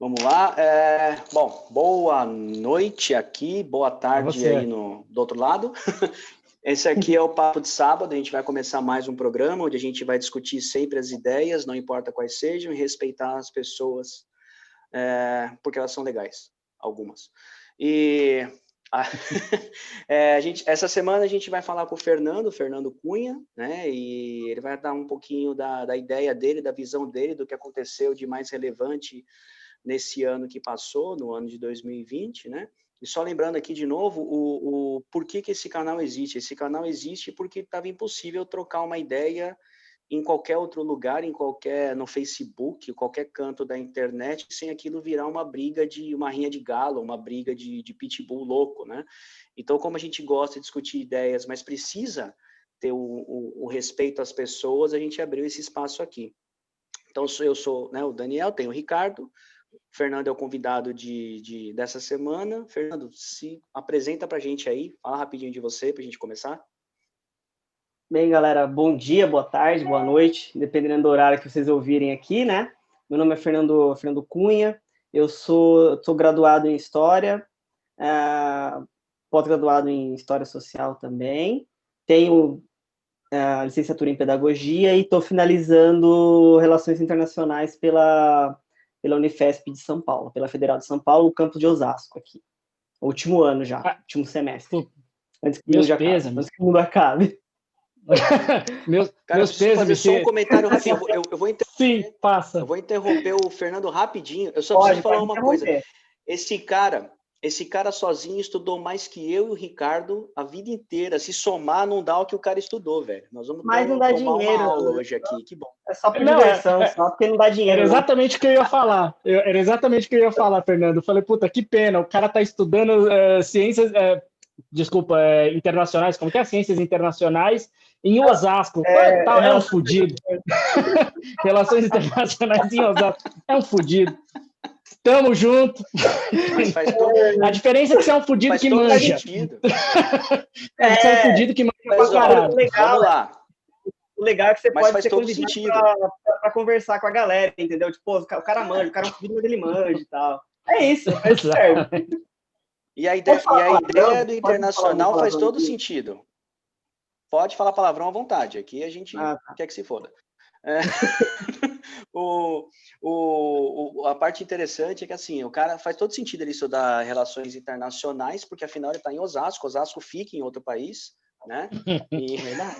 Vamos lá. Bom, boa noite aqui, boa tarde aí do outro lado. Esse aqui é o Papo de Sábado, a gente vai começar mais um programa onde a gente vai discutir sempre as ideias, não importa quais sejam, e respeitar as pessoas, porque elas são legais, algumas. E essa semana a gente vai falar com o Fernando Cunha, né? E ele vai dar um pouquinho da ideia dele, da visão dele, do que aconteceu de mais relevante nesse ano que passou, no ano de 2020, né? E só lembrando aqui de novo o porquê que esse canal existe. Esse canal existe porque estava impossível trocar uma ideia em qualquer outro lugar, no Facebook, qualquer canto da internet, sem aquilo virar uma briga uma rinha de galo, uma briga de pitbull louco, né? Então, como a gente gosta de discutir ideias, mas precisa ter o respeito às pessoas, a gente abriu esse espaço aqui. Então, eu sou, né, o Daniel, tenho o Ricardo, o Fernando é o convidado dessa semana. Fernando, se apresenta para a gente aí, fala rapidinho de você para a gente começar. Bem, galera, bom dia, boa tarde, boa noite, dependendo do horário que vocês ouvirem aqui, né? Meu nome é Fernando Cunha, eu sou graduado em História, pós-graduado em História Social também, tenho a licenciatura em Pedagogia e estou finalizando Relações Internacionais pela Unifesp de São Paulo, pela Federal de São Paulo, campus de Osasco aqui. Último ano já, último semestre. Antes que o mundo acabe. meus pesos, fazer só um comentário rapidinho. Eu vou interromper. Sim, passa. Eu vou interromper o Fernando rapidinho. Eu só preciso falar uma coisa. Esse cara sozinho estudou mais que eu e o Ricardo a vida inteira. Se somar, não dá o que o cara estudou, velho. Nós vamos tomar dinheiro, uma aula hoje aqui. Que bom. É só por diversão, só porque não dá dinheiro. Era exatamente o que eu ia falar. Fernando. Eu falei, puta, que pena. O cara tá estudando ciências... internacionais. Como que é? Ciências internacionais em Osasco. É um fudido. Relações internacionais em Osasco. É um fudido. Tamo junto. A diferença é que você é um fudido que manja. Você é um fudido que manja pra caralho. Vamos lá. O legal é que você pode ser convidado pra conversar com a galera, entendeu? Tipo, o cara manja, o cara é um fudido, mas ele manja e tal. É isso, faz certo. E a ideia do internacional faz todo sentido. Pode falar palavrão à vontade. Aqui a gente quer que se foda. A parte interessante é que assim, o cara faz todo sentido ele estudar relações internacionais, porque afinal ele está em Osasco. Osasco fica em outro país, né?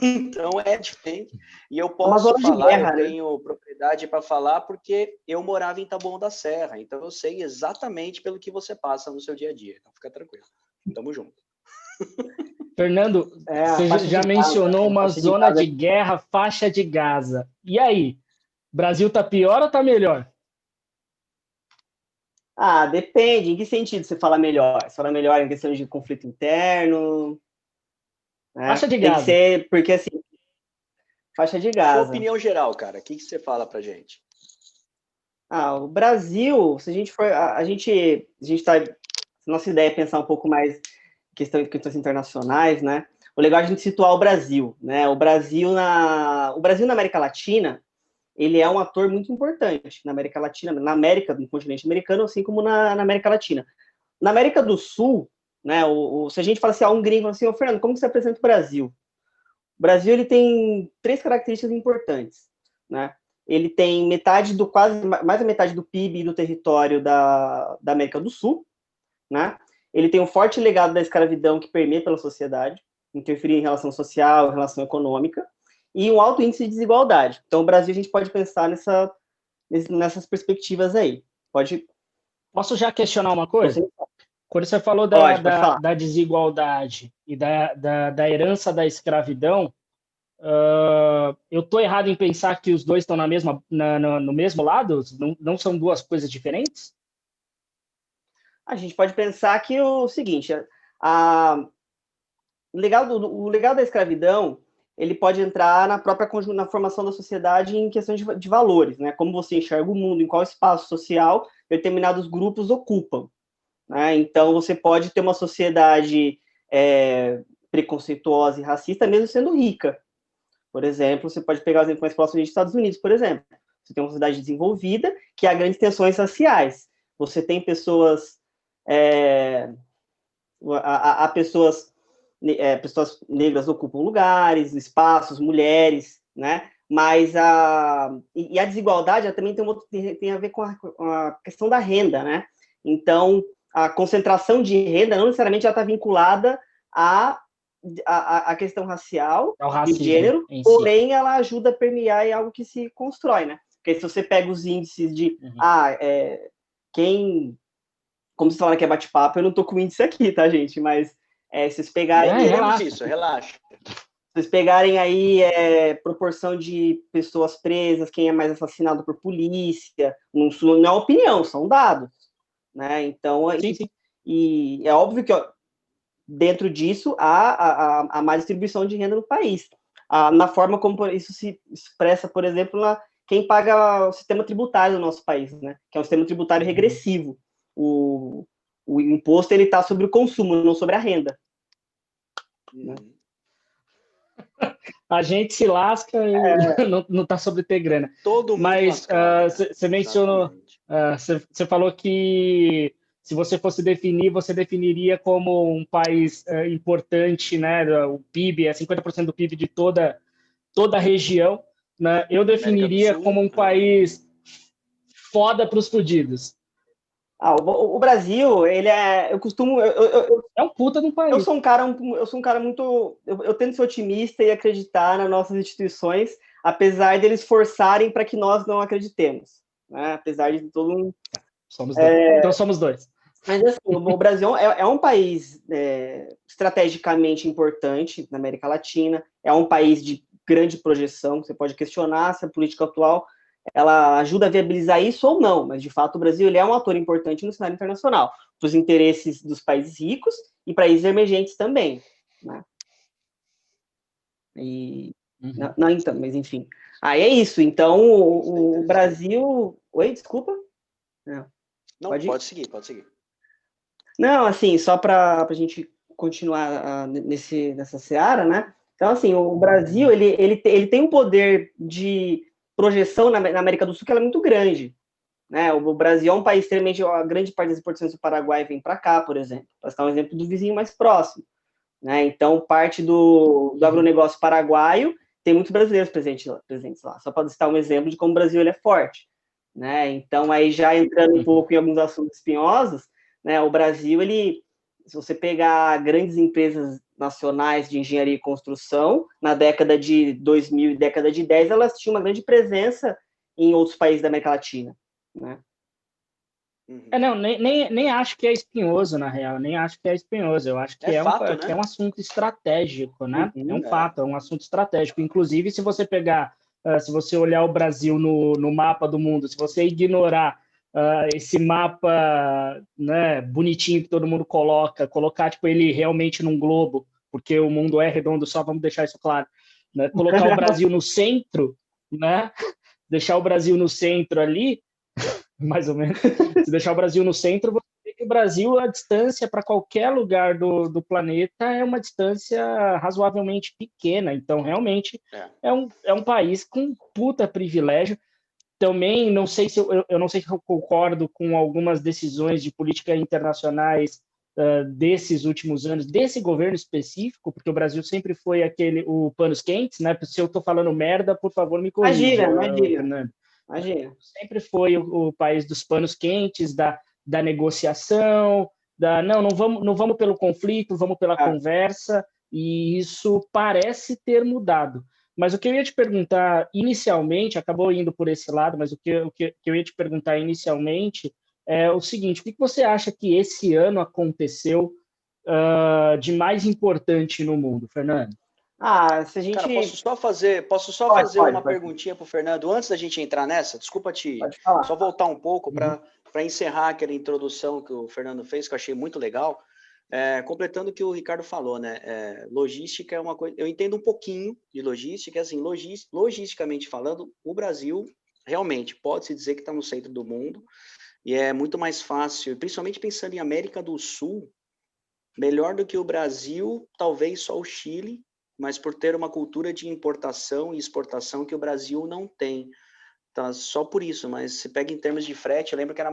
Então é diferente. E eu posso falar, eu tenho propriedade para falar, porque eu morava em Taboão da Serra, então eu sei exatamente pelo que você passa no seu dia a dia. Então fica tranquilo. Tamo junto. Fernando, você já mencionou uma zona de guerra, faixa de Gaza. E aí? Brasil tá pior ou tá melhor? Depende. Em que sentido você fala melhor? Você fala melhor em questão de conflito interno? Faixa de Gaza. Tem que ser, porque assim, faixa de Gaza. Sua opinião geral, cara, o que você fala pra gente? O Brasil, se a gente for, nossa ideia é pensar um pouco mais questões internacionais, né? O legal é a gente situar o Brasil, né? O Brasil na América Latina, ele é um ator muito importante na América Latina, no continente americano, assim como na América Latina. Na América do Sul, né? Se a gente fala assim, um gringo fala assim, Fernando, como que você apresenta o Brasil? O Brasil, ele tem 3 características importantes, né? Ele tem mais da metade do PIB e do território da América do Sul, né? Ele tem um forte legado da escravidão que permeia pela sociedade, interferir em relação social, relação econômica, e um alto índice de desigualdade. Então, o Brasil, a gente pode pensar nessas perspectivas aí. Posso já questionar uma coisa? Quando você falou da desigualdade e da herança da escravidão, eu estou errado em pensar que os dois estão no mesmo lado? Não são duas coisas diferentes? A gente pode pensar que o seguinte, o legal da escravidão, ele pode entrar na formação da sociedade em questões de valores, né? Como você enxerga o mundo, em qual espaço social determinados grupos ocupam, né? Então, você pode ter uma sociedade preconceituosa e racista, mesmo sendo rica. Por exemplo, você pode pegar o exemplo mais próximo dos Estados Unidos, por exemplo. Você tem uma sociedade desenvolvida que há grandes tensões raciais, você tem pessoas, pessoas negras ocupam lugares, espaços, mulheres, né? Mas a desigualdade também tem a ver com a questão da renda, né? Então, a concentração de renda não necessariamente já está vinculada à questão racial, de gênero, porém ela ajuda a permear em algo que se constrói, né? Porque se você pega os índices de como você fala que é bate-papo, eu não tô com índice aqui, tá, gente? Mas se vocês pegarem... relaxa. Se vocês pegarem aí proporção de pessoas presas, quem é mais assassinado por polícia, não é opinião, são dados, né? Então, sim. E é óbvio que dentro disso há má distribuição de renda no país. Na forma como isso se expressa, por exemplo, quem paga o sistema tributário do nosso país, né? Que é um sistema tributário regressivo. O imposto ele está sobre o consumo, não sobre a renda. Né? A gente se lasca e não está sobre ter grana. Todo mundo lascado. Mas você mencionou, você falou que se você fosse definir, você definiria como um país importante, né? O PIB é 50% do PIB de toda a região. Né? Eu definiria como um país foda para os fudidos. O Brasil, ele eu costumo... é um puta de um país. Eu sou um cara muito... Eu tento ser otimista e acreditar nas nossas instituições, apesar deles forçarem para que nós não acreditemos. Né? Apesar de todo mundo... Somos dois. Então somos dois. Mas assim, o Brasil é um país estrategicamente importante na América Latina, é um país de grande projeção, você pode questionar se a política atual ela ajuda a viabilizar isso ou não, mas de fato o Brasil ele é um ator importante no cenário internacional, para os interesses dos países ricos e países emergentes também, né? Não, então, mas enfim. É isso. Então, o Brasil... Oi, desculpa? Não, pode seguir. Não, assim, só para a gente continuar nessa seara, né? Então, assim, o Brasil, ele tem um poder de projeção na América do Sul que ela é muito grande. Né? O Brasil é um país extremamente... A grande parte das exportações do Paraguai vem para cá, por exemplo. Para citar um exemplo do vizinho mais próximo. Né? Então, parte do agronegócio paraguaio tem muitos brasileiros presentes lá. Só para citar um exemplo de como o Brasil ele é forte. Né? Então, aí já entrando um pouco em alguns assuntos espinhosos, né? O Brasil, se você pegar grandes empresas nacionais de engenharia e construção, na década de 2000 e década de 10, elas tinham uma grande presença em outros países da América Latina. Né? Não, nem acho que é espinhoso, na real, nem acho que é espinhoso, eu acho que que é um assunto estratégico, né? É um fato, é um assunto estratégico. Inclusive, se você pegar, se você olhar o Brasil no mapa do mundo, se você ignorar esse mapa, né, bonitinho que todo mundo colocar tipo, ele realmente num globo, porque o mundo é redondo, só vamos deixar isso claro, né? Colocar o Brasil no centro, né? Deixar o Brasil no centro ali, mais ou menos. Se deixar o Brasil no centro, você vê que o Brasil, a distância para qualquer lugar do planeta é uma distância razoavelmente pequena. Então, realmente, é um país com puta privilégio. Também, não sei se eu não sei se eu concordo com algumas decisões de política internacionais desses últimos anos, desse governo específico, porque o Brasil sempre foi o panos quentes, né? Se eu estou falando merda, por favor, me corrija, Fernando. Imagina. Sempre foi o país dos panos quentes, da negociação, não vamos pelo conflito, vamos pela conversa, e isso parece ter mudado. Mas o que eu ia te perguntar inicialmente, acabou indo por esse lado, mas o que eu ia te perguntar inicialmente é o seguinte: o que você acha que esse ano aconteceu de mais importante no mundo, Fernando? Se a gente... Cara, posso só fazer uma perguntinha para o Fernando antes da gente entrar nessa? Desculpa só voltar um pouco para encerrar aquela introdução que o Fernando fez, que eu achei muito legal. Completando o que o Ricardo falou, né? Logística é uma coisa... Eu entendo um pouquinho de logística, assim, logisticamente falando, o Brasil realmente pode-se dizer que está no centro do mundo e é muito mais fácil, principalmente pensando em América do Sul, melhor do que o Brasil, talvez só o Chile, mas por ter uma cultura de importação e exportação que o Brasil não tem. Então, só por isso, mas se pega em termos de frete, eu lembro que é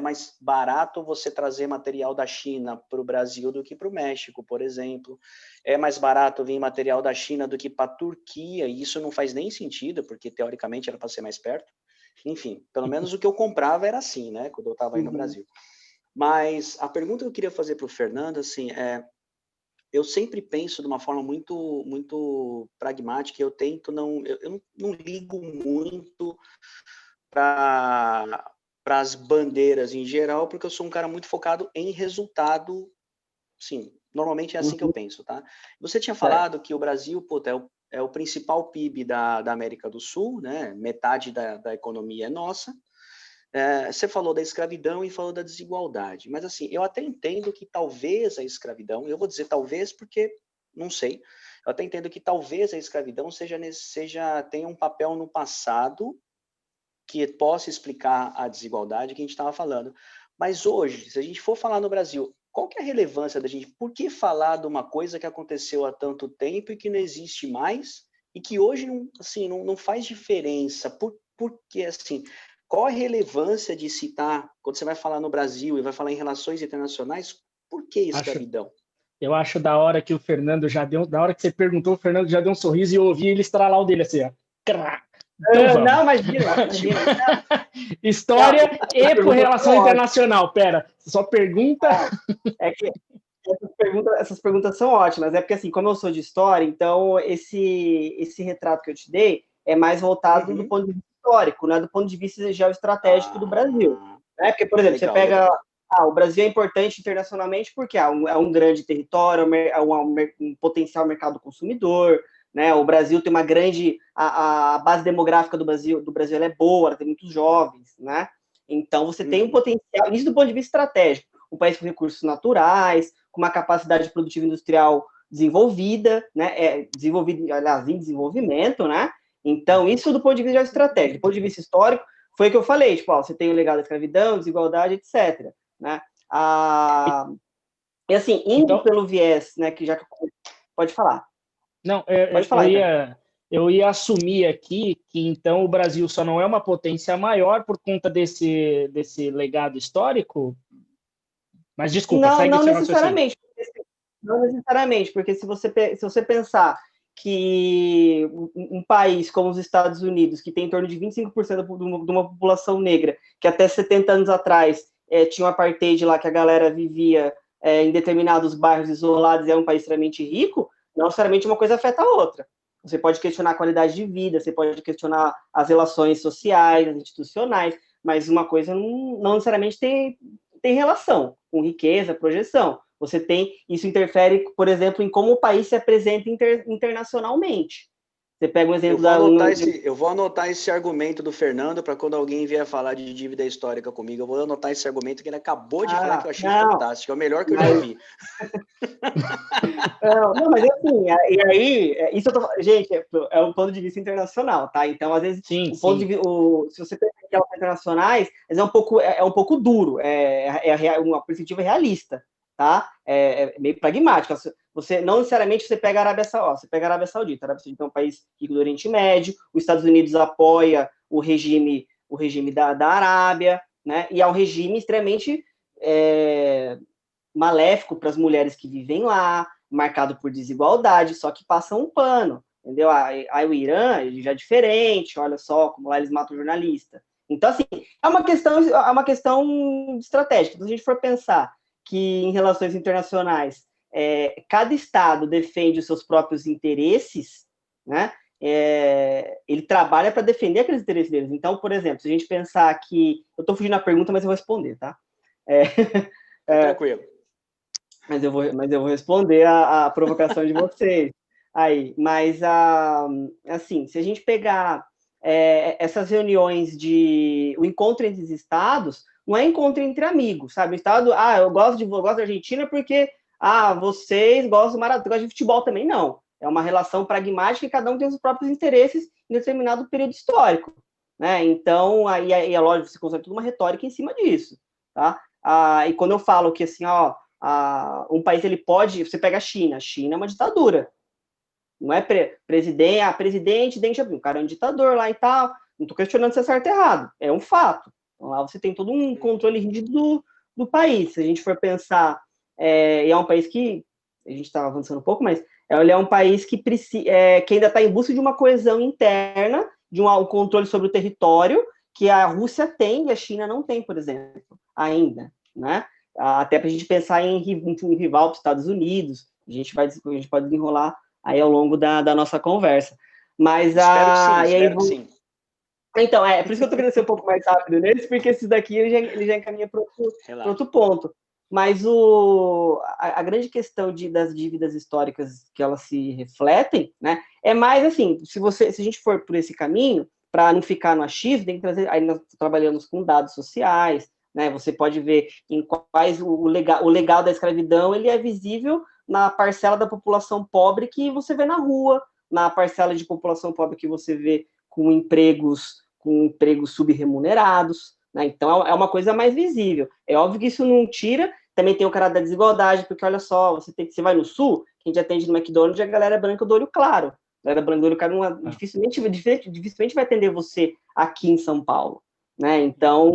mais barato você trazer material da China para o Brasil do que para o México, por exemplo. É mais barato vir material da China do que para a Turquia, e isso não faz nem sentido, porque teoricamente era para ser mais perto. Enfim, pelo menos o que eu comprava era assim, né, quando eu estava aí no Brasil. Mas a pergunta que eu queria fazer para o Fernando, assim, eu sempre penso de uma forma muito pragmática, eu tento eu não ligo muito para as bandeiras em geral, porque eu sou um cara muito focado em resultado, sim, normalmente é assim que eu penso, tá? Você tinha falado que o Brasil, puta, é o principal PIB da América do Sul, né? Metade da economia é nossa. Você falou da escravidão e falou da desigualdade, mas assim, eu até entendo que talvez a escravidão, eu vou dizer talvez porque não sei, eu até entendo que talvez a escravidão tenha um papel no passado que possa explicar a desigualdade que a gente estava falando. Mas hoje, se a gente for falar no Brasil, qual que é a relevância da gente? Por que falar de uma coisa que aconteceu há tanto tempo e que não existe mais e que hoje não faz diferença? Porque, assim, qual a relevância de citar, quando você vai falar no Brasil e vai falar em relações internacionais, por que escravidão? Eu acho da hora que o Fernando da hora que você perguntou, o Fernando já deu um sorriso e eu ouvi ele estralar o dele assim, ó. Então vamos. Não, imagina. História e correlação internacional. Pera, só pergunta... É que essas perguntas são ótimas. É porque, assim, como eu sou de história, então esse retrato que eu te dei é mais voltado do ponto de vista histórico, né? Do ponto de vista geoestratégico do Brasil. Né? Porque, por exemplo, você pega... o Brasil é importante internacionalmente porque é um grande território, é um potencial mercado consumidor, né? O Brasil tem uma grande... A base demográfica do Brasil ela é boa, ela tem muitos jovens, né? Então, você tem um potencial... Isso do ponto de vista estratégico. Um país com recursos naturais, com uma capacidade produtiva industrial desenvolvida, né? Aliás, em desenvolvimento, né? Então, isso do ponto de vista estratégico. Do ponto de vista histórico, foi o que eu falei, tipo, você tem o legado da escravidão, desigualdade, etc. Né? E assim, indo pelo viés, né, que já... Pode falar. Não, eu ia assumir aqui que, então, o Brasil só não é uma potência maior por conta desse legado histórico? Mas, desculpa, segue não seu necessariamente. Não necessariamente, porque se você pensar que um país como os Estados Unidos, que tem em torno de 25% de uma população negra, que até 70 anos atrás tinha um apartheid lá, que a galera vivia em determinados bairros isolados e é um país extremamente rico, não necessariamente uma coisa afeta a outra. Você pode questionar a qualidade de vida, você pode questionar as relações sociais, institucionais, mas uma coisa não necessariamente tem relação com riqueza, projeção. Isso interfere, por exemplo, em como o país se apresenta internacionalmente. Você pega um exemplo eu vou anotar esse argumento do Fernando para quando alguém vier falar de dívida histórica comigo, eu vou anotar esse argumento que ele acabou de falar, que eu achei fantástico, é o melhor que eu já ouvi. Não, mas assim, e aí, isso eu tô falando, gente, é um ponto de vista internacional, tá? Então, às vezes, se você pensa em relações internacionais, é um pouco duro, uma perspectiva realista, tá? É meio pragmática. Você não necessariamente você pega a Arábia Saudita. A Arábia Saudita é um país rico do Oriente Médio, os Estados Unidos apoia o regime da Arábia, né? E é um regime extremamente maléfico para as mulheres que vivem lá, marcado por desigualdade, só que passa um pano, entendeu? Aí o Irã já é diferente, olha só como lá eles matam o jornalista. Então, assim, é uma questão estratégica. Se a gente for pensar que em relações internacionais cada Estado defende os seus próprios interesses, né? Ele trabalha para defender aqueles interesses deles. Então, por exemplo, se a gente pensar que... Eu estou fugindo da pergunta, mas eu vou responder, tá? Tranquilo. Mas eu vou responder a provocação de vocês. Aí, mas, assim, se a gente pegar essas reuniões o encontro entre os estados, não é encontro entre amigos, sabe? O estado, eu gosto da Argentina porque, vocês gostam do Maradona, gostam de futebol também, não. É uma relação pragmática e cada um tem os próprios interesses em determinado período histórico, né? Então, aí é lógico, você consegue toda uma retórica em cima disso, tá? E quando eu falo que, assim, um país, ele pode... Você pega a China é uma ditadura. Não é presidente, Deng Xiaoping, o cara é um ditador lá e tal, Não estou questionando se é certo ou errado, é um fato. Então, lá você tem todo um controle rígido do país. Se a gente for pensar, e é um país que, a gente está avançando um pouco, mas ele é um país que ainda está em busca de uma coesão interna, de um controle sobre o território, que a Rússia tem e a China não tem, por exemplo, ainda, né? Até para a gente pensar em um rival para os Estados Unidos, a gente pode desenrolar aí ao longo da nossa conversa. Mas espero que sim. Então, por isso que eu estou querendo ser um pouco mais rápido nesse, porque esse daqui ele já encaminha para outro ponto. Mas a grande questão das dívidas históricas que elas se refletem, né, é mais assim, se a gente for por esse caminho, para não ficar no achismo, tem que trazer, aí nós trabalhamos com dados sociais, né, você pode ver em quais o legal da escravidão, ele é visível na parcela da população pobre que você vê na rua, na parcela de população pobre que você vê com empregos subremunerados, né? Então é uma coisa mais visível. É óbvio que isso não tira, também tem o cara da desigualdade, porque olha só, você vai no sul, quem te atende no McDonald's é a galera branca do olho claro. A galera branca do olho claro dificilmente vai atender você aqui em São Paulo, né? Então...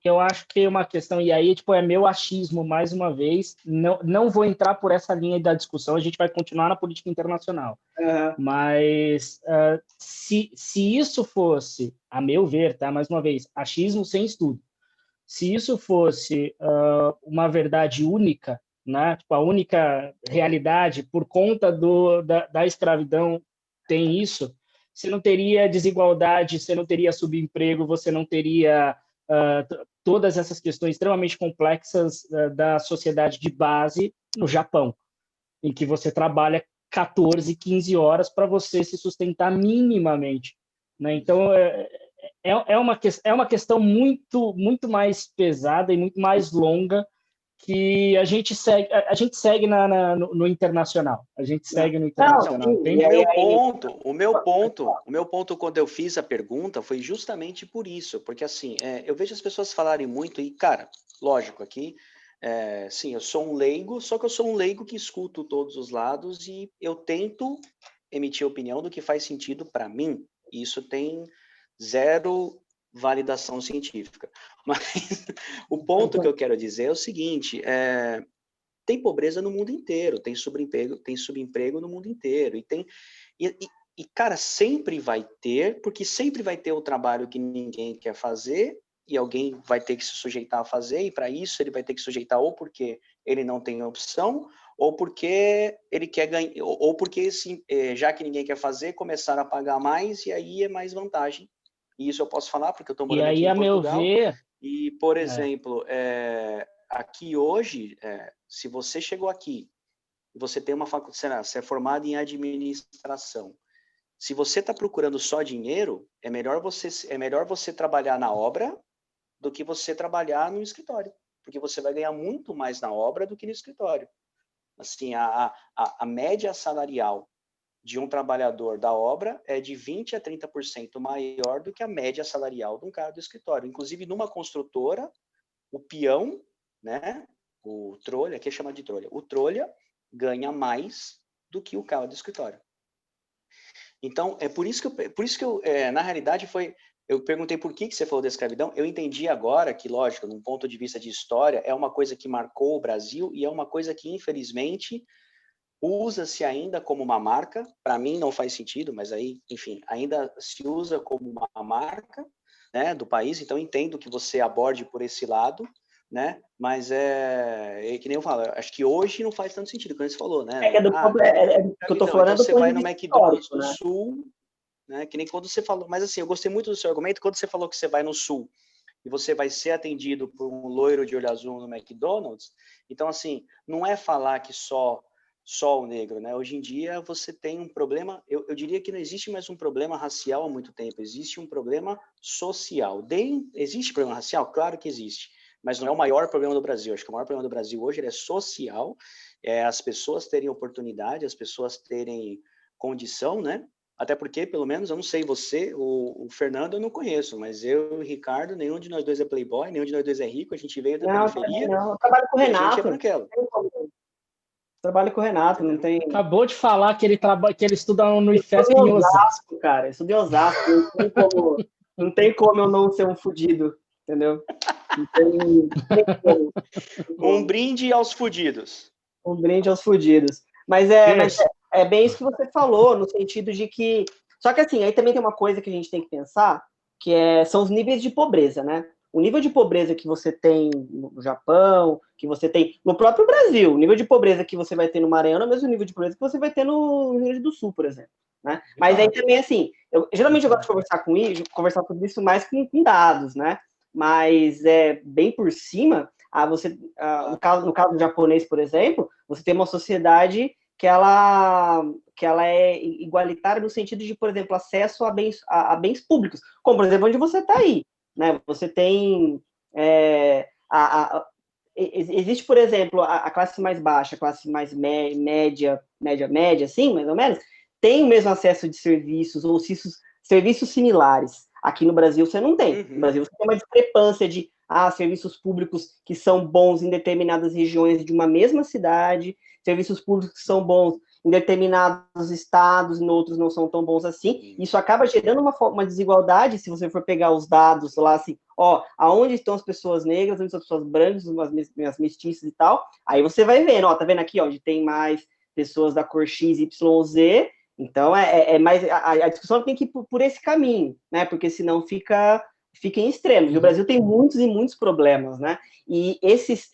Eu acho que uma questão, e aí é meu achismo, mais uma vez, não vou entrar por essa linha da discussão, a gente vai continuar na política internacional. Mas se isso fosse, a meu ver, tá, mais uma vez, achismo sem estudo, se isso fosse uma verdade única, né, a única realidade por conta da escravidão tem isso, você não teria desigualdade, você não teria subemprego, você não teria... todas essas questões extremamente complexas da sociedade de base no Japão, em que você trabalha 14, 15 horas para você se sustentar minimamente, né? Então, é uma questão muito, muito mais pesada e muito mais longa que a gente segue no internacional. A gente segue no internacional. O meu ponto quando eu fiz a pergunta foi justamente por isso, porque assim, eu vejo as pessoas falarem muito e, cara, lógico, aqui, sim, eu sou um leigo, só que eu sou um leigo que escuto todos os lados e eu tento emitir opinião do que faz sentido para mim. E isso tem zero validação científica. Mas o ponto que eu quero dizer é o seguinte, tem pobreza no mundo inteiro, tem subemprego no mundo inteiro, e cara, sempre vai ter, porque sempre vai ter o trabalho que ninguém quer fazer, e alguém vai ter que se sujeitar a fazer, e para isso ele vai ter que sujeitar ou porque ele não tem opção, ou porque ele quer ganhar, ou porque, já que ninguém quer fazer, começaram a pagar mais, e aí é mais vantagem. E isso eu posso falar porque eu estou morando aqui em Portugal. Meu ver, e, por exemplo, aqui hoje, se você chegou aqui, você tem uma faculdade, você é formado em administração. Se você está procurando só dinheiro, é melhor você trabalhar na obra do que você trabalhar no escritório, porque você vai ganhar muito mais na obra do que no escritório. Assim, a média salarial de um trabalhador da obra é de 20% a 30% maior do que a média salarial de um cara do escritório. Inclusive, numa construtora, o peão, né, o trolha, aqui é chamado de trolha, o trolha ganha mais do que o cara do escritório. Então, é por isso que eu na realidade, eu perguntei por que você falou da escravidão, eu entendi agora que, lógico, num ponto de vista de história, é uma coisa que marcou o Brasil e é uma coisa que, infelizmente, usa-se ainda como uma marca, para mim não faz sentido, mas aí, enfim, ainda se usa como uma marca, né, do país, então entendo que você aborde por esse lado, né, mas que nem eu falo, acho que hoje não faz tanto sentido, como você falou, né? Que eu tô falando, então você vai no McDonald's do Sul, né, que nem quando você falou, mas assim, eu gostei muito do seu argumento, quando você falou que você vai no Sul e você vai ser atendido por um loiro de olho azul no McDonald's, então assim, não é falar que só o negro, né? Hoje em dia você tem um problema, eu diria que não existe mais um problema racial há muito tempo, existe um problema social. Existe problema racial? Claro que existe, mas não é o maior problema do Brasil. Acho que o maior problema do Brasil hoje é social, as pessoas terem oportunidade, as pessoas terem condição, né? Até porque, pelo menos, eu não sei você, o Fernando eu não conheço, mas eu e o Ricardo, nenhum de nós dois é playboy, nenhum de nós dois é rico, a gente veio da periferia. Não, eu trabalho com o Renato. A gente é branquelo. Trabalho com o Renato, não tem... Acabou de falar que ele estuda no IFESP em Osasco. Cara, eu estudei em Osasco, não tem como... Não tem como eu não ser um fudido, entendeu? Não tem como. Um brinde aos fudidos. Um brinde aos fudidos. Mas é bem isso que você falou, no sentido de que... Só que assim, aí também tem uma coisa que a gente tem que pensar, que são os níveis de pobreza, né? O nível de pobreza que você tem no Japão, que você tem no próprio Brasil, o nível de pobreza que você vai ter no Maranhão é o mesmo nível de pobreza que você vai ter no Rio Grande do Sul, por exemplo. Né? Mas aí também, assim, geralmente eu gosto de conversar sobre isso mais com dados, né? Mas bem por cima, no caso do japonês, por exemplo, você tem uma sociedade que ela é igualitária no sentido de, por exemplo, acesso a bens públicos, como, por exemplo, onde você está aí. Né? Você tem... existe, por exemplo, a classe mais baixa, a classe mais média, assim, mais ou menos, tem o mesmo acesso de serviços, ou serviços similares. Aqui no Brasil você não tem. No Brasil você tem uma discrepância de serviços públicos que são bons em determinadas regiões de uma mesma cidade, serviços públicos que são bons em determinados estados, em outros não são tão bons assim. Isso acaba gerando uma desigualdade, se você for pegar os dados lá, assim, aonde estão as pessoas negras, onde estão as pessoas brancas, as mestiças e tal, aí você vai vendo, tá vendo aqui, onde tem mais pessoas da cor X, Y, Z, então mais, a discussão tem que ir por esse caminho, né, porque senão fica em extremos. E o Brasil tem muitos e muitos problemas, né, e esses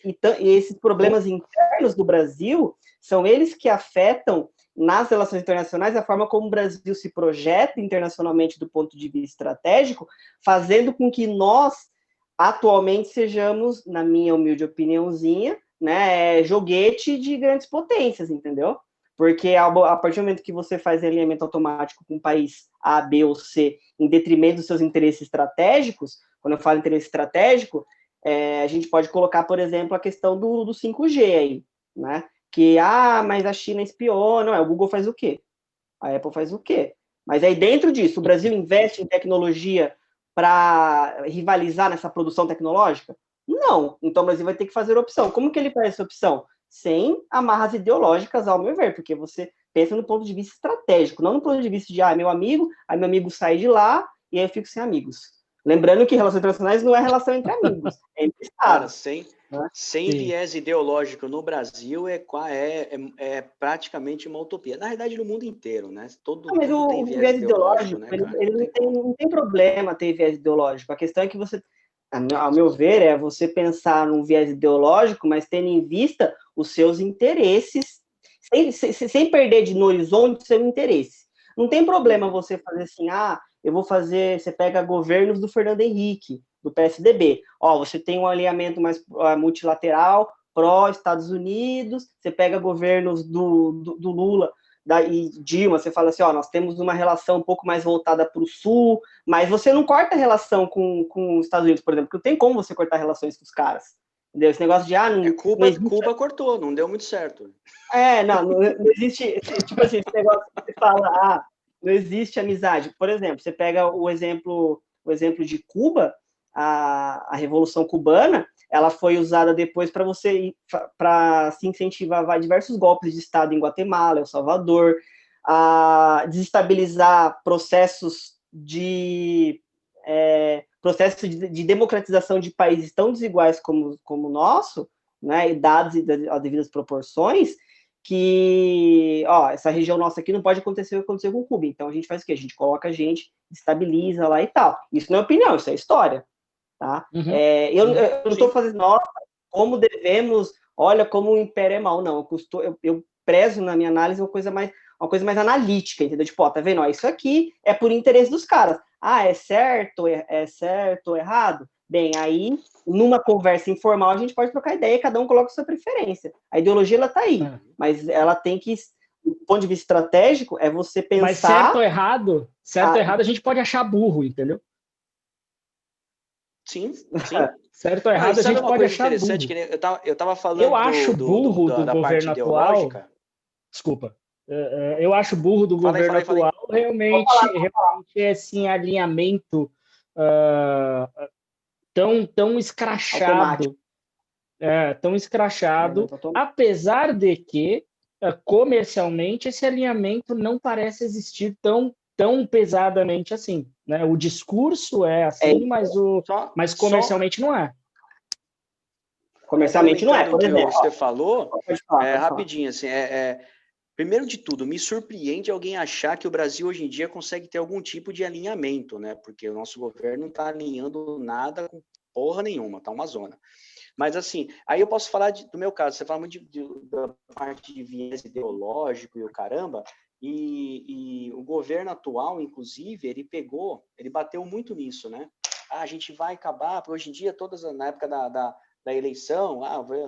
problemas internos do Brasil são eles que afetam nas relações internacionais a forma como o Brasil se projeta internacionalmente do ponto de vista estratégico, fazendo com que nós, atualmente, sejamos, na minha humilde opiniãozinha, né, joguete de grandes potências, entendeu? Porque a partir do momento que você faz alinhamento automático com um país A, B ou C, em detrimento dos seus interesses estratégicos, quando eu falo interesse estratégico, a gente pode colocar, por exemplo, a questão do 5G aí, né? Que, mas a China espiou, não, o Google faz o quê? A Apple faz o quê? Mas aí dentro disso, o Brasil investe em tecnologia para rivalizar nessa produção tecnológica? Não. Então o Brasil vai ter que fazer opção. Como que ele faz essa opção? Sem amarras ideológicas, ao meu ver, porque você pensa no ponto de vista estratégico, não no ponto de vista de, meu amigo sai de lá e aí eu fico sem amigos. Lembrando que relações internacionais não é relação entre amigos, é entre estados. Cara, sem viés ideológico no Brasil é praticamente uma utopia. Na verdade, no mundo inteiro, né? Mas o viés ideológico, né, ele não tem problema ter viés ideológico. A questão é que você, ao meu ver, você pensar num viés ideológico, mas tendo em vista os seus interesses, sem perder no horizonte o seu interesse. Não tem problema você fazer assim, você pega governos do Fernando Henrique, do PSDB. Você tem um alinhamento mais multilateral, pró-Estados Unidos, você pega governos do Lula e Dilma, você fala assim, nós temos uma relação um pouco mais voltada para o Sul, mas você não corta a relação com os Estados Unidos, por exemplo, porque não tem como você cortar relações com os caras. Entendeu? Esse negócio de, Cuba cortou, não deu muito certo. Não existe, tipo assim, esse negócio que você fala, não existe amizade. Por exemplo, você pega o exemplo de Cuba, a Revolução Cubana, ela foi usada depois para se incentivar a diversos golpes de Estado em Guatemala, El Salvador, a desestabilizar processos de democratização de países tão desiguais como o nosso, né, e dados as devidas proporções, que, essa região nossa aqui não pode acontecer o que aconteceu com Cuba. Então, a gente faz o quê? A gente coloca a gente, estabiliza lá e tal. Isso não é opinião, isso é história. Tá? Eu não estou fazendo, como devemos, olha como o império é mal. Não, eu prezo na minha análise uma coisa mais analítica, entendeu? Tipo, tá vendo? Isso aqui é por interesse dos caras. É certo ou errado? Bem, aí, numa conversa informal, a gente pode trocar ideia, cada um coloca a sua preferência. A ideologia, ela tá aí, mas ela tem que, do ponto de vista estratégico, é você pensar... Mas certo ou errado, a gente pode achar burro, entendeu? Sim. Certo ou errado, a gente pode achar burro. Eu estava falando eu acho burro do da governo parte atual. Ideológica. Desculpa. Eu acho burro do governo atual realmente esse alinhamento tão escrachado. Tão escrachado, apesar de que, comercialmente, esse alinhamento não parece existir tão tão pesadamente assim, né? O discurso é assim, mas comercialmente não é. Comercialmente não é, por exemplo. Você falou, rapidinho, assim, primeiro de tudo, me surpreende alguém achar que o Brasil hoje em dia consegue ter algum tipo de alinhamento, né? Porque o nosso governo não está alinhando nada com porra nenhuma, tá uma zona. Mas assim, aí eu posso falar do meu caso, você fala muito da parte de viés ideológico e o caramba, e o governo atual, inclusive, ele bateu muito nisso, né? A gente vai acabar, porque hoje em dia, na época da eleição,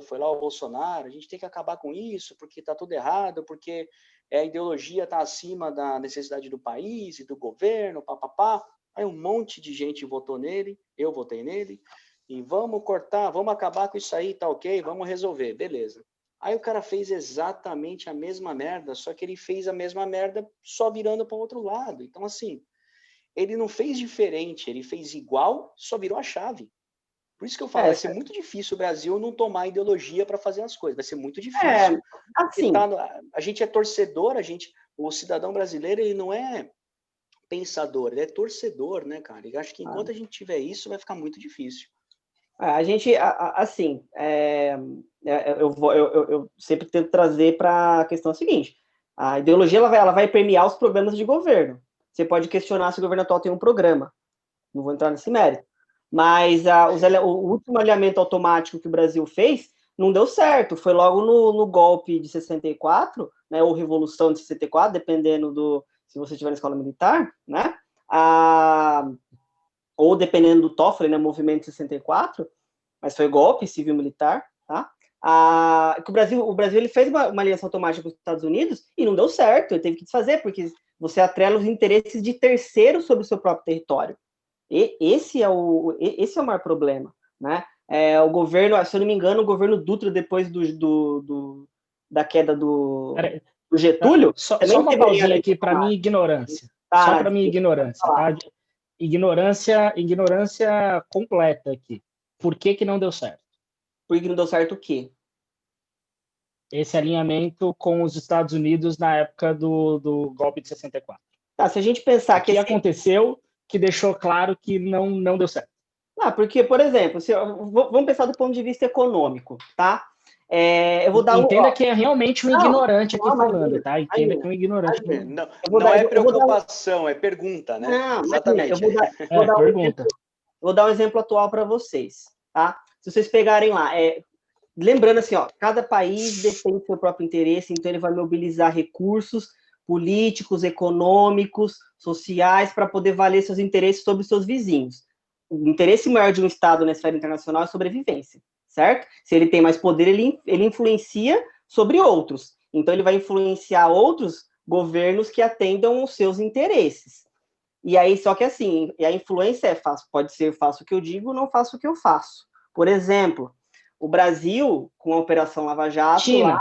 foi lá o Bolsonaro, a gente tem que acabar com isso, porque está tudo errado, porque a ideologia está acima da necessidade do país e do governo, papapá. Aí um monte de gente votou nele, eu votei nele, e vamos cortar, vamos acabar com isso aí, tá ok, vamos resolver, beleza. Aí o cara fez exatamente a mesma merda, só que ele fez a mesma merda só virando para o outro lado. Então, assim, ele não fez diferente, ele fez igual, só virou a chave. Por isso que eu falo, vai ser muito difícil o Brasil não tomar ideologia para fazer as coisas. Vai ser muito difícil. Assim, a gente é torcedor, o cidadão brasileiro, ele não é pensador, ele é torcedor, né, cara? E acho que enquanto a gente tiver isso, vai ficar muito difícil. A gente, assim, eu sempre tento trazer para a questão seguinte: a ideologia ela vai premiar os programas de governo. Você pode questionar se o governo atual tem um programa. Não vou entrar nesse mérito. Mas o último alinhamento automático que o Brasil fez não deu certo. Foi logo no golpe de 64, né, ou Revolução de 64, dependendo se você estiver na escola militar, né? Ou dependendo do Toffoli, né, movimento de 64, mas foi golpe civil-militar, tá? Que o Brasil ele fez uma aliança automática com os Estados Unidos e não deu certo, ele teve que desfazer, porque você atrela os interesses de terceiros sobre o seu próprio território. Esse é o maior problema, né? O governo, se eu não me engano, o governo Dutra, depois da queda do Getúlio... Só uma pausinha aqui para minha ignorância. Só para minha ignorância, tá? Ignorância completa aqui. Por que não deu certo? Por que não deu certo o quê? Esse alinhamento com os Estados Unidos na época do golpe de 64. Tá, se a gente pensar o que aconteceu que deixou claro que não deu certo. Porque, por exemplo, vamos pensar do ponto de vista econômico, tá? Eu vou dar Entenda que é realmente um ignorante aqui falando, tá? Entenda que é um ignorante. Não é preocupação, é pergunta, né? Não, exatamente. Pergunta. Vou dar um exemplo atual para vocês, tá? Se vocês pegarem lá, lembrando assim, cada país defende seu próprio interesse, então ele vai mobilizar recursos políticos, econômicos, sociais, para poder valer seus interesses sobre os seus vizinhos. O interesse maior de um Estado na esfera internacional é sobrevivência, certo? Se ele tem mais poder, ele influencia sobre outros. Então, ele vai influenciar outros governos que atendam os seus interesses. E aí, só que assim, a influência pode ser faço o que eu digo, não faço o que eu faço. Por exemplo, o Brasil, com a Operação Lava Jato... China.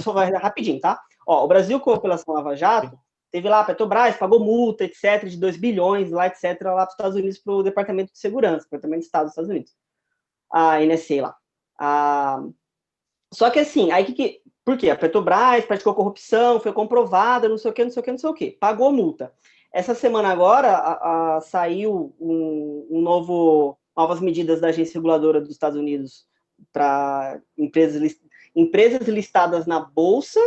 Só vai rapidinho, tá? O Brasil, com a Operação Lava Jato, teve lá a Petrobras, pagou multa, etc., de 2 bilhões, lá, etc., lá para os Estados Unidos, para o Departamento de Segurança, Departamento de Estado dos Estados Unidos. A NSA lá. Só que assim, por quê? A Petrobras praticou corrupção, foi comprovada, não sei o quê. Pagou multa. Essa semana agora, saiu novas medidas da agência reguladora dos Estados Unidos para empresas listadas na Bolsa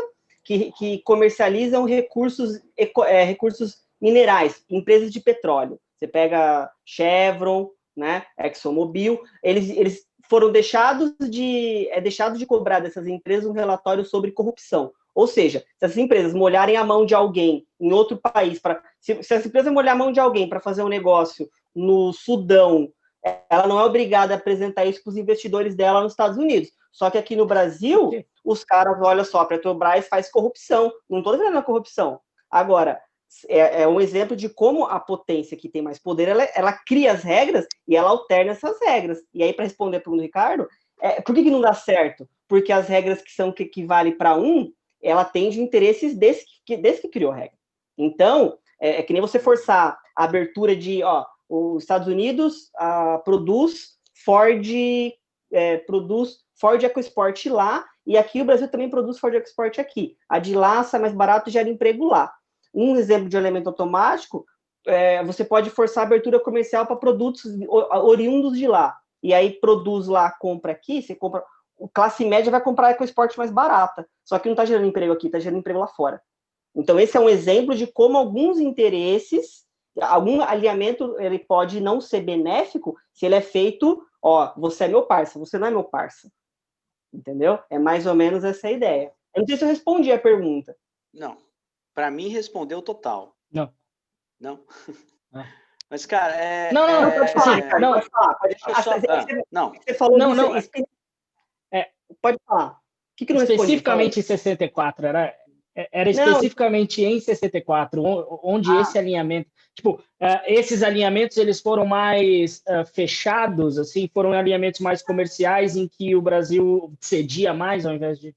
que comercializam recursos minerais, empresas de petróleo. Você pega Chevron, né, ExxonMobil, eles foram deixados de cobrar dessas empresas um relatório sobre corrupção. Ou seja, se essas empresas molharem a mão de alguém em outro país, se essa empresa molhar a mão de alguém para fazer um negócio no Sudão, ela não é obrigada a apresentar isso para os investidores dela nos Estados Unidos. Só que aqui no Brasil, os caras, olha só, a Petrobras faz corrupção. Não estou dizendo a corrupção. Agora, é um exemplo de como a potência que tem mais poder, ela cria as regras e ela alterna essas regras. E aí, para responder a pergunta do Ricardo, por que não dá certo? Porque as regras que valem para ela atende interesses desse que criou a regra. Então, é que nem você forçar a abertura de, os Estados Unidos produz Ford EcoSport lá, e aqui o Brasil também produz Ford EcoSport aqui. A de lá sai mais barato e gera emprego lá. Um exemplo de alinhamento automático, você pode forçar a abertura comercial para produtos oriundos de lá. E aí produz lá, compra aqui, você compra... O classe média vai comprar com esporte mais barata. Só que não está gerando emprego aqui, está gerando emprego lá fora. Então, esse é um exemplo de como alguns interesses, algum alinhamento, ele pode não ser benéfico se ele é feito, você é meu parça, você não é meu parça. Entendeu? É mais ou menos essa a ideia. Eu não sei se eu respondi a pergunta. Não. Para mim, respondeu total. Não. Não? Mas, cara, Não, pode falar, cara, pode falar. Não. Você falou não. Pode falar. O que não especificamente em 64, era especificamente em 64, onde esse alinhamento... Tipo, esses alinhamentos, eles foram mais fechados, assim, foram alinhamentos mais comerciais em que o Brasil cedia mais ao invés de...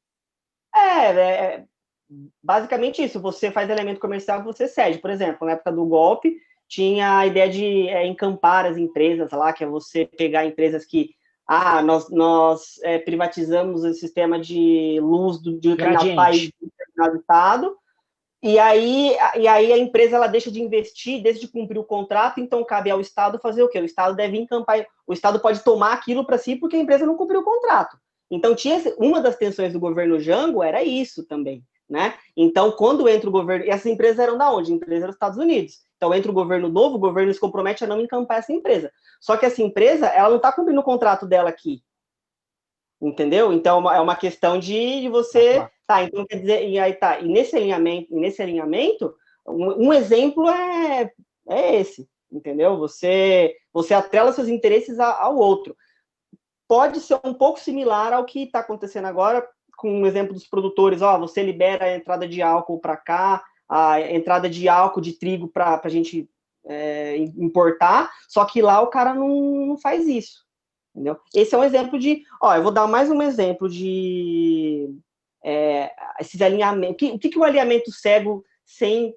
Basicamente isso. Você faz elemento comercial, você cede. Por exemplo, na época do golpe, tinha a ideia de encampar as empresas lá, que é você pegar empresas que nós privatizamos o sistema de luz de um determinado país, de um determinado estado, e aí a empresa ela deixa de investir, deixa de cumprir o contrato, então cabe ao Estado fazer o quê? O Estado deve encampar, o Estado pode tomar aquilo para si porque a empresa não cumpriu o contrato. Então, uma das tensões do governo Jango era isso também, né? Então, quando entra o governo... E essas empresas eram da onde? Empresas eram dos Estados Unidos. Então, entra o governo novo, o governo se compromete a não encampar essa empresa. Só que essa empresa, ela não está cumprindo o contrato dela aqui. Entendeu? Então, é uma questão de você... Então quer dizer... E nesse alinhamento, um exemplo é esse, entendeu? Você atrela seus interesses ao outro. Pode ser um pouco similar ao que está acontecendo agora, com o exemplo dos produtores. Você libera a entrada de álcool para cá, a entrada de álcool de trigo para a gente importar, só que lá o cara não faz isso, entendeu? Esse é um exemplo de... eu vou dar mais um exemplo de esses alinhamentos. O que o alinhamento cego sem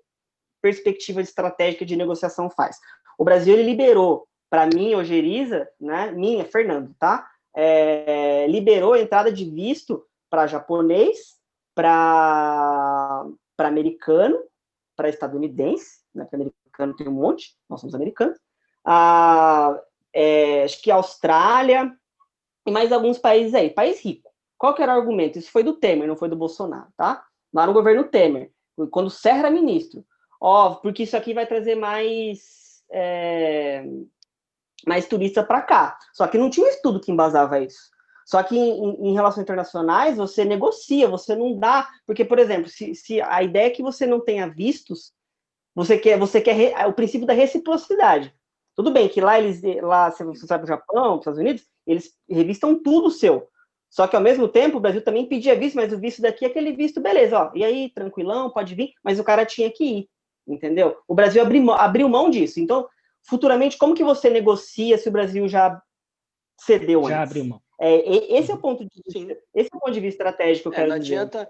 perspectiva estratégica de negociação faz? O Brasil, ele liberou, para mim, Ojeriza, né, Fernando, tá? Liberou a entrada de visto para japonês, para americano, para estadunidense, né, porque americano tem um monte, nós somos americanos, acho que Austrália, e mais alguns países aí, país rico. Qual que era o argumento? Isso foi do Temer, não foi do Bolsonaro, tá? Lá no governo Temer, quando o Serra era ministro. Porque isso aqui vai trazer mais turista para cá. Só que não tinha um estudo que embasava isso. Só que em relações internacionais, você negocia, você não dá... Porque, por exemplo, se a ideia é que você não tenha vistos, você quer o princípio da reciprocidade. Tudo bem que lá, se você vai para o Japão, para os Estados Unidos, eles revistam tudo seu. Só que, ao mesmo tempo, o Brasil também pedia visto, mas o visto daqui é aquele visto, beleza, e aí, tranquilão, pode vir, mas o cara tinha que ir, entendeu? O Brasil abriu mão disso. Então, futuramente, como que você negocia se o Brasil já cedeu antes? Já abriu mão. Esse é o ponto de vista estratégico que eu quero não dizer. Adianta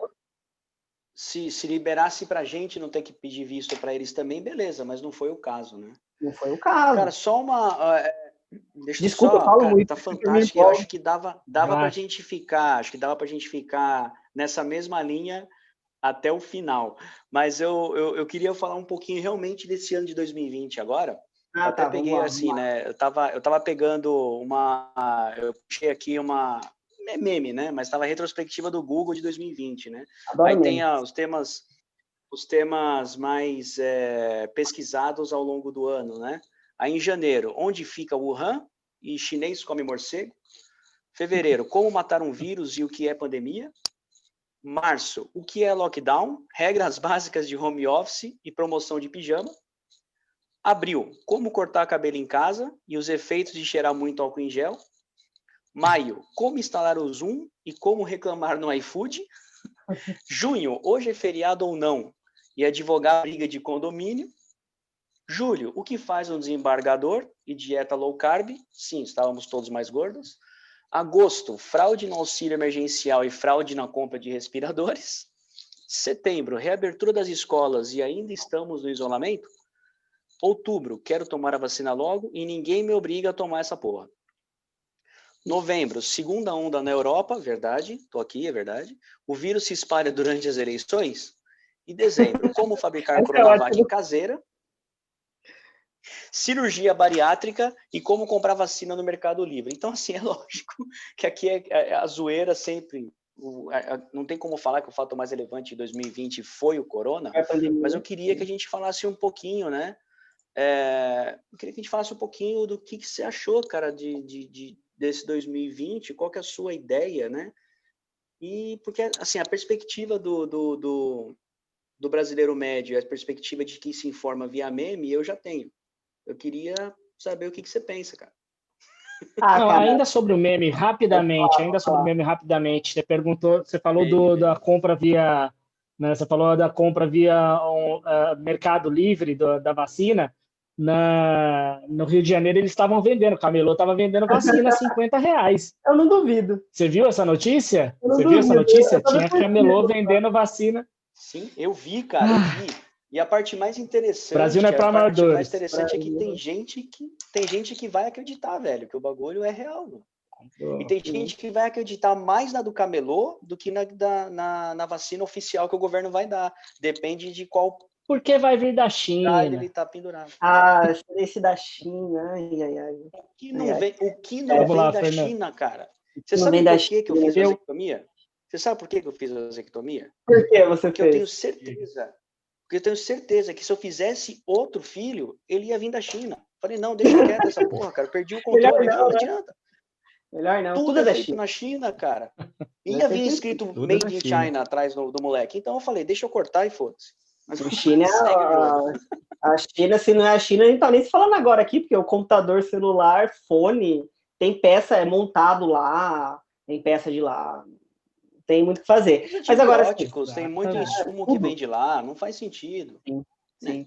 se liberasse para a gente não ter que pedir visto para eles também, beleza, mas não foi o caso, né? Não foi o caso. Cara, só uma... Desculpa, eu falo muito. Tá fantástico. Eu acho que dava para a gente ficar, nessa mesma linha até o final. Mas eu queria falar um pouquinho realmente desse ano de 2020 agora. Eu até peguei assim, né? Eu tava pegando eu puxei aqui uma meme, né? Mas estava a retrospectiva do Google de 2020, né? Adoro aí meme. Tem os temas mais pesquisados ao longo do ano, né? Aí em janeiro, onde fica Wuhan e chinês come morcego? Fevereiro, como matar um vírus e o que é pandemia? Março, o que é lockdown? Regras básicas de home office e promoção de pijama. Abril, como cortar cabelo em casa e os efeitos de cheirar muito álcool em gel. Maio, como instalar o Zoom e como reclamar no iFood. Junho, hoje é feriado ou não? E advogar a briga de condomínio. Julho, o que faz um desembargador e dieta low carb? Sim, estávamos todos mais gordos. Agosto, fraude no auxílio emergencial e fraude na compra de respiradores. Setembro, reabertura das escolas e ainda estamos no isolamento. Outubro, quero tomar a vacina logo e ninguém me obriga a tomar essa porra. Novembro, segunda onda na Europa, verdade, tô aqui, é verdade. O vírus se espalha durante as eleições. E dezembro, como fabricar Coronavac caseira, cirurgia bariátrica e como comprar vacina no Mercado Livre. Então, assim, é lógico que aqui é a zoeira sempre. Não tem como falar que o fato mais relevante de 2020 foi o corona, mas eu queria que a gente falasse um pouquinho, né? Eu queria que a gente falasse um pouquinho do que você achou, cara, desse 2020, qual que é a sua ideia, né? E porque, assim, a perspectiva do brasileiro médio, a perspectiva de quem se informa via meme, eu já tenho. Eu queria saber o que você pensa, cara. Não, ainda sobre o meme, rapidamente, você perguntou, você falou da compra via, né, você falou da compra via Mercado Livre da vacina. No Rio de Janeiro eles estavam vendendo, o camelô estava vendendo vacina a R$50. Eu não duvido. Você viu essa notícia? Viu essa notícia? Tinha camelô vendendo vacina. Sim, eu vi, cara, eu vi. E a parte mais interessante, Brasil não é para amadores. Mais interessante é que tem gente que vai acreditar, velho, que o bagulho é real. Mano. E tem gente que vai acreditar mais na do camelô do que na vacina oficial que o governo vai dar. Depende de qual. Porque vai vir da China. Ele tá pendurado. Esse da China, ai. O que não vem da China, cara? Você sabe por que eu fiz a vasectomia? Você sabe por que eu fiz a vasectomia? Por que você Porque fez? Eu tenho certeza que se eu fizesse outro filho, ele ia vir da China. Falei, não, deixa quieto essa porra, cara. Perdi o controle, não adianta. Melhor não. Tudo é feito na China, cara. Ia vir escrito Made in China atrás do moleque. Então eu falei, deixa eu cortar e foda-se. Mas a China a China, se não é a China, a gente tá nem se falando agora aqui, porque o computador, celular, fone, tem peça montado lá, tem peça de lá. Tem muito o que fazer. Mas agora tem muito insumo que vem de lá, não faz sentido. Sim.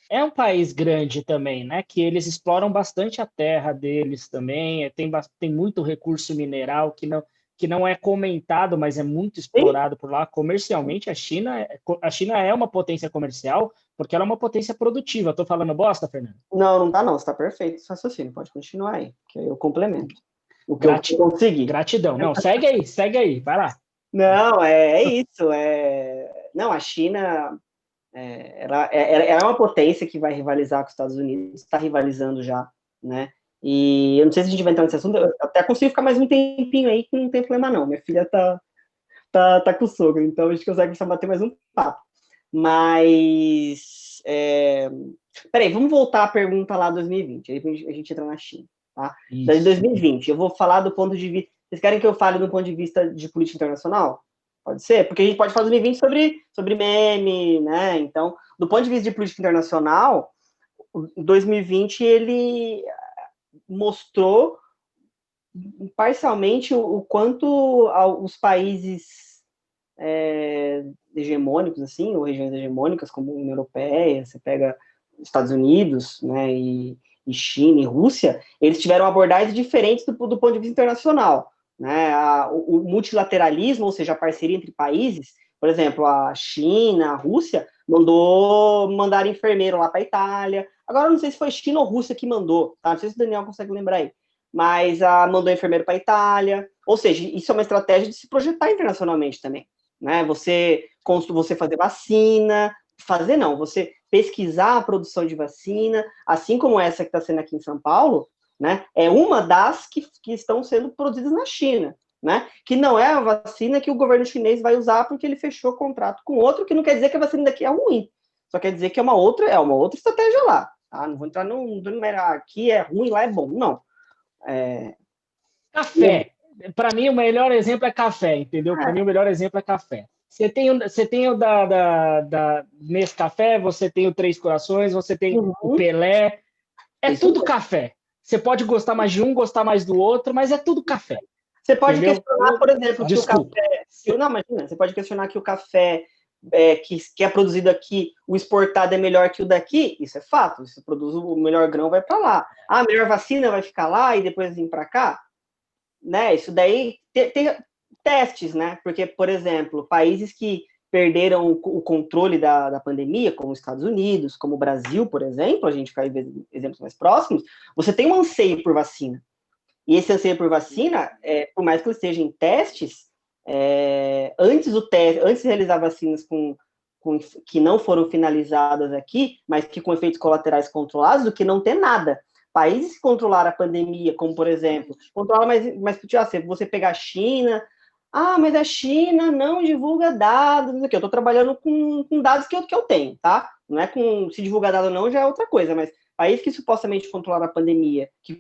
É um país grande também, né? Que eles exploram bastante a terra deles também. Tem muito recurso mineral que não é comentado, mas é muito explorado por lá comercialmente. A China é uma potência comercial porque ela é uma potência produtiva. Estou falando bosta, Fernando? Não tá não. Está perfeito esse raciocínio. Pode continuar aí, que eu complemento. O que eu consegui. Gratidão. Não, segue aí, vai lá. Não, é isso. Não, a China ela é uma potência que vai rivalizar com os Estados Unidos, está rivalizando já, né? E eu não sei se a gente vai entrar nesse assunto, eu até consigo ficar mais um tempinho aí, que não tem problema não. Minha filha tá com o sogro, então a gente consegue bater mais um papo. Mas, peraí, vamos voltar à pergunta lá 2020, aí a gente entra na China, tá? De 2020, eu vou falar do ponto de vista... Vocês querem que eu fale do ponto de vista de política internacional? Pode ser? Porque a gente pode falar 2020 sobre meme, né? Então, do ponto de vista de política internacional, 2020 ele mostrou parcialmente o quanto os países hegemônicos, assim, ou regiões hegemônicas, como a União Europeia, você pega Estados Unidos, né, e China e Rússia, eles tiveram abordagens diferentes do ponto de vista internacional. Né, o multilateralismo, ou seja, a parceria entre países, por exemplo, a China, a Rússia, mandaram enfermeiro lá para a Itália. Agora, não sei se foi China ou Rússia que mandou, tá? Não sei se o Daniel consegue lembrar aí, mas mandou enfermeiro para a Itália. Ou seja, isso é uma estratégia de se projetar internacionalmente também. Né? Você fazer vacina, você pesquisar a produção de vacina, assim como essa que está sendo aqui em São Paulo, né, é uma das que estão sendo produzidas na China, né, que não é a vacina que o governo chinês vai usar porque ele fechou contrato com outro, que não quer dizer que a vacina daqui é ruim, só quer dizer que é uma outra estratégia lá, tá? Não vou entrar aqui é ruim, lá é bom, não. Café, para mim o melhor exemplo é café, entendeu? Para mim o melhor exemplo é café. Você tem o da Nescafé, você tem o Três Corações, você tem o Pelé, tudo café. Você pode gostar mais de um, gostar mais do outro, mas é tudo café. Você pode questionar, por exemplo, que o café... Não, imagina, você pode questionar que o café que é produzido aqui, o exportado é melhor que o daqui, isso é fato, se produz o melhor grão, vai para lá. A melhor vacina vai ficar lá e depois vir para cá? Né? Isso daí tem testes, né? Porque, por exemplo, países que perderam o controle da pandemia, como os Estados Unidos, como o Brasil, por exemplo, a gente vai ver exemplos mais próximos, você tem um anseio por vacina. E esse anseio por vacina, por mais que ele esteja em testes, antes de realizar vacinas com que não foram finalizadas aqui, mas que com efeitos colaterais controlados, do que não ter nada. Países que controlaram a pandemia, como, por exemplo, controla, mas se você pegar a China, mas a China não divulga dados, não sei o quê. Eu estou trabalhando com dados que eu tenho, tá? Não é com se divulgar dado ou não, já é outra coisa, mas países que supostamente controlaram a pandemia, que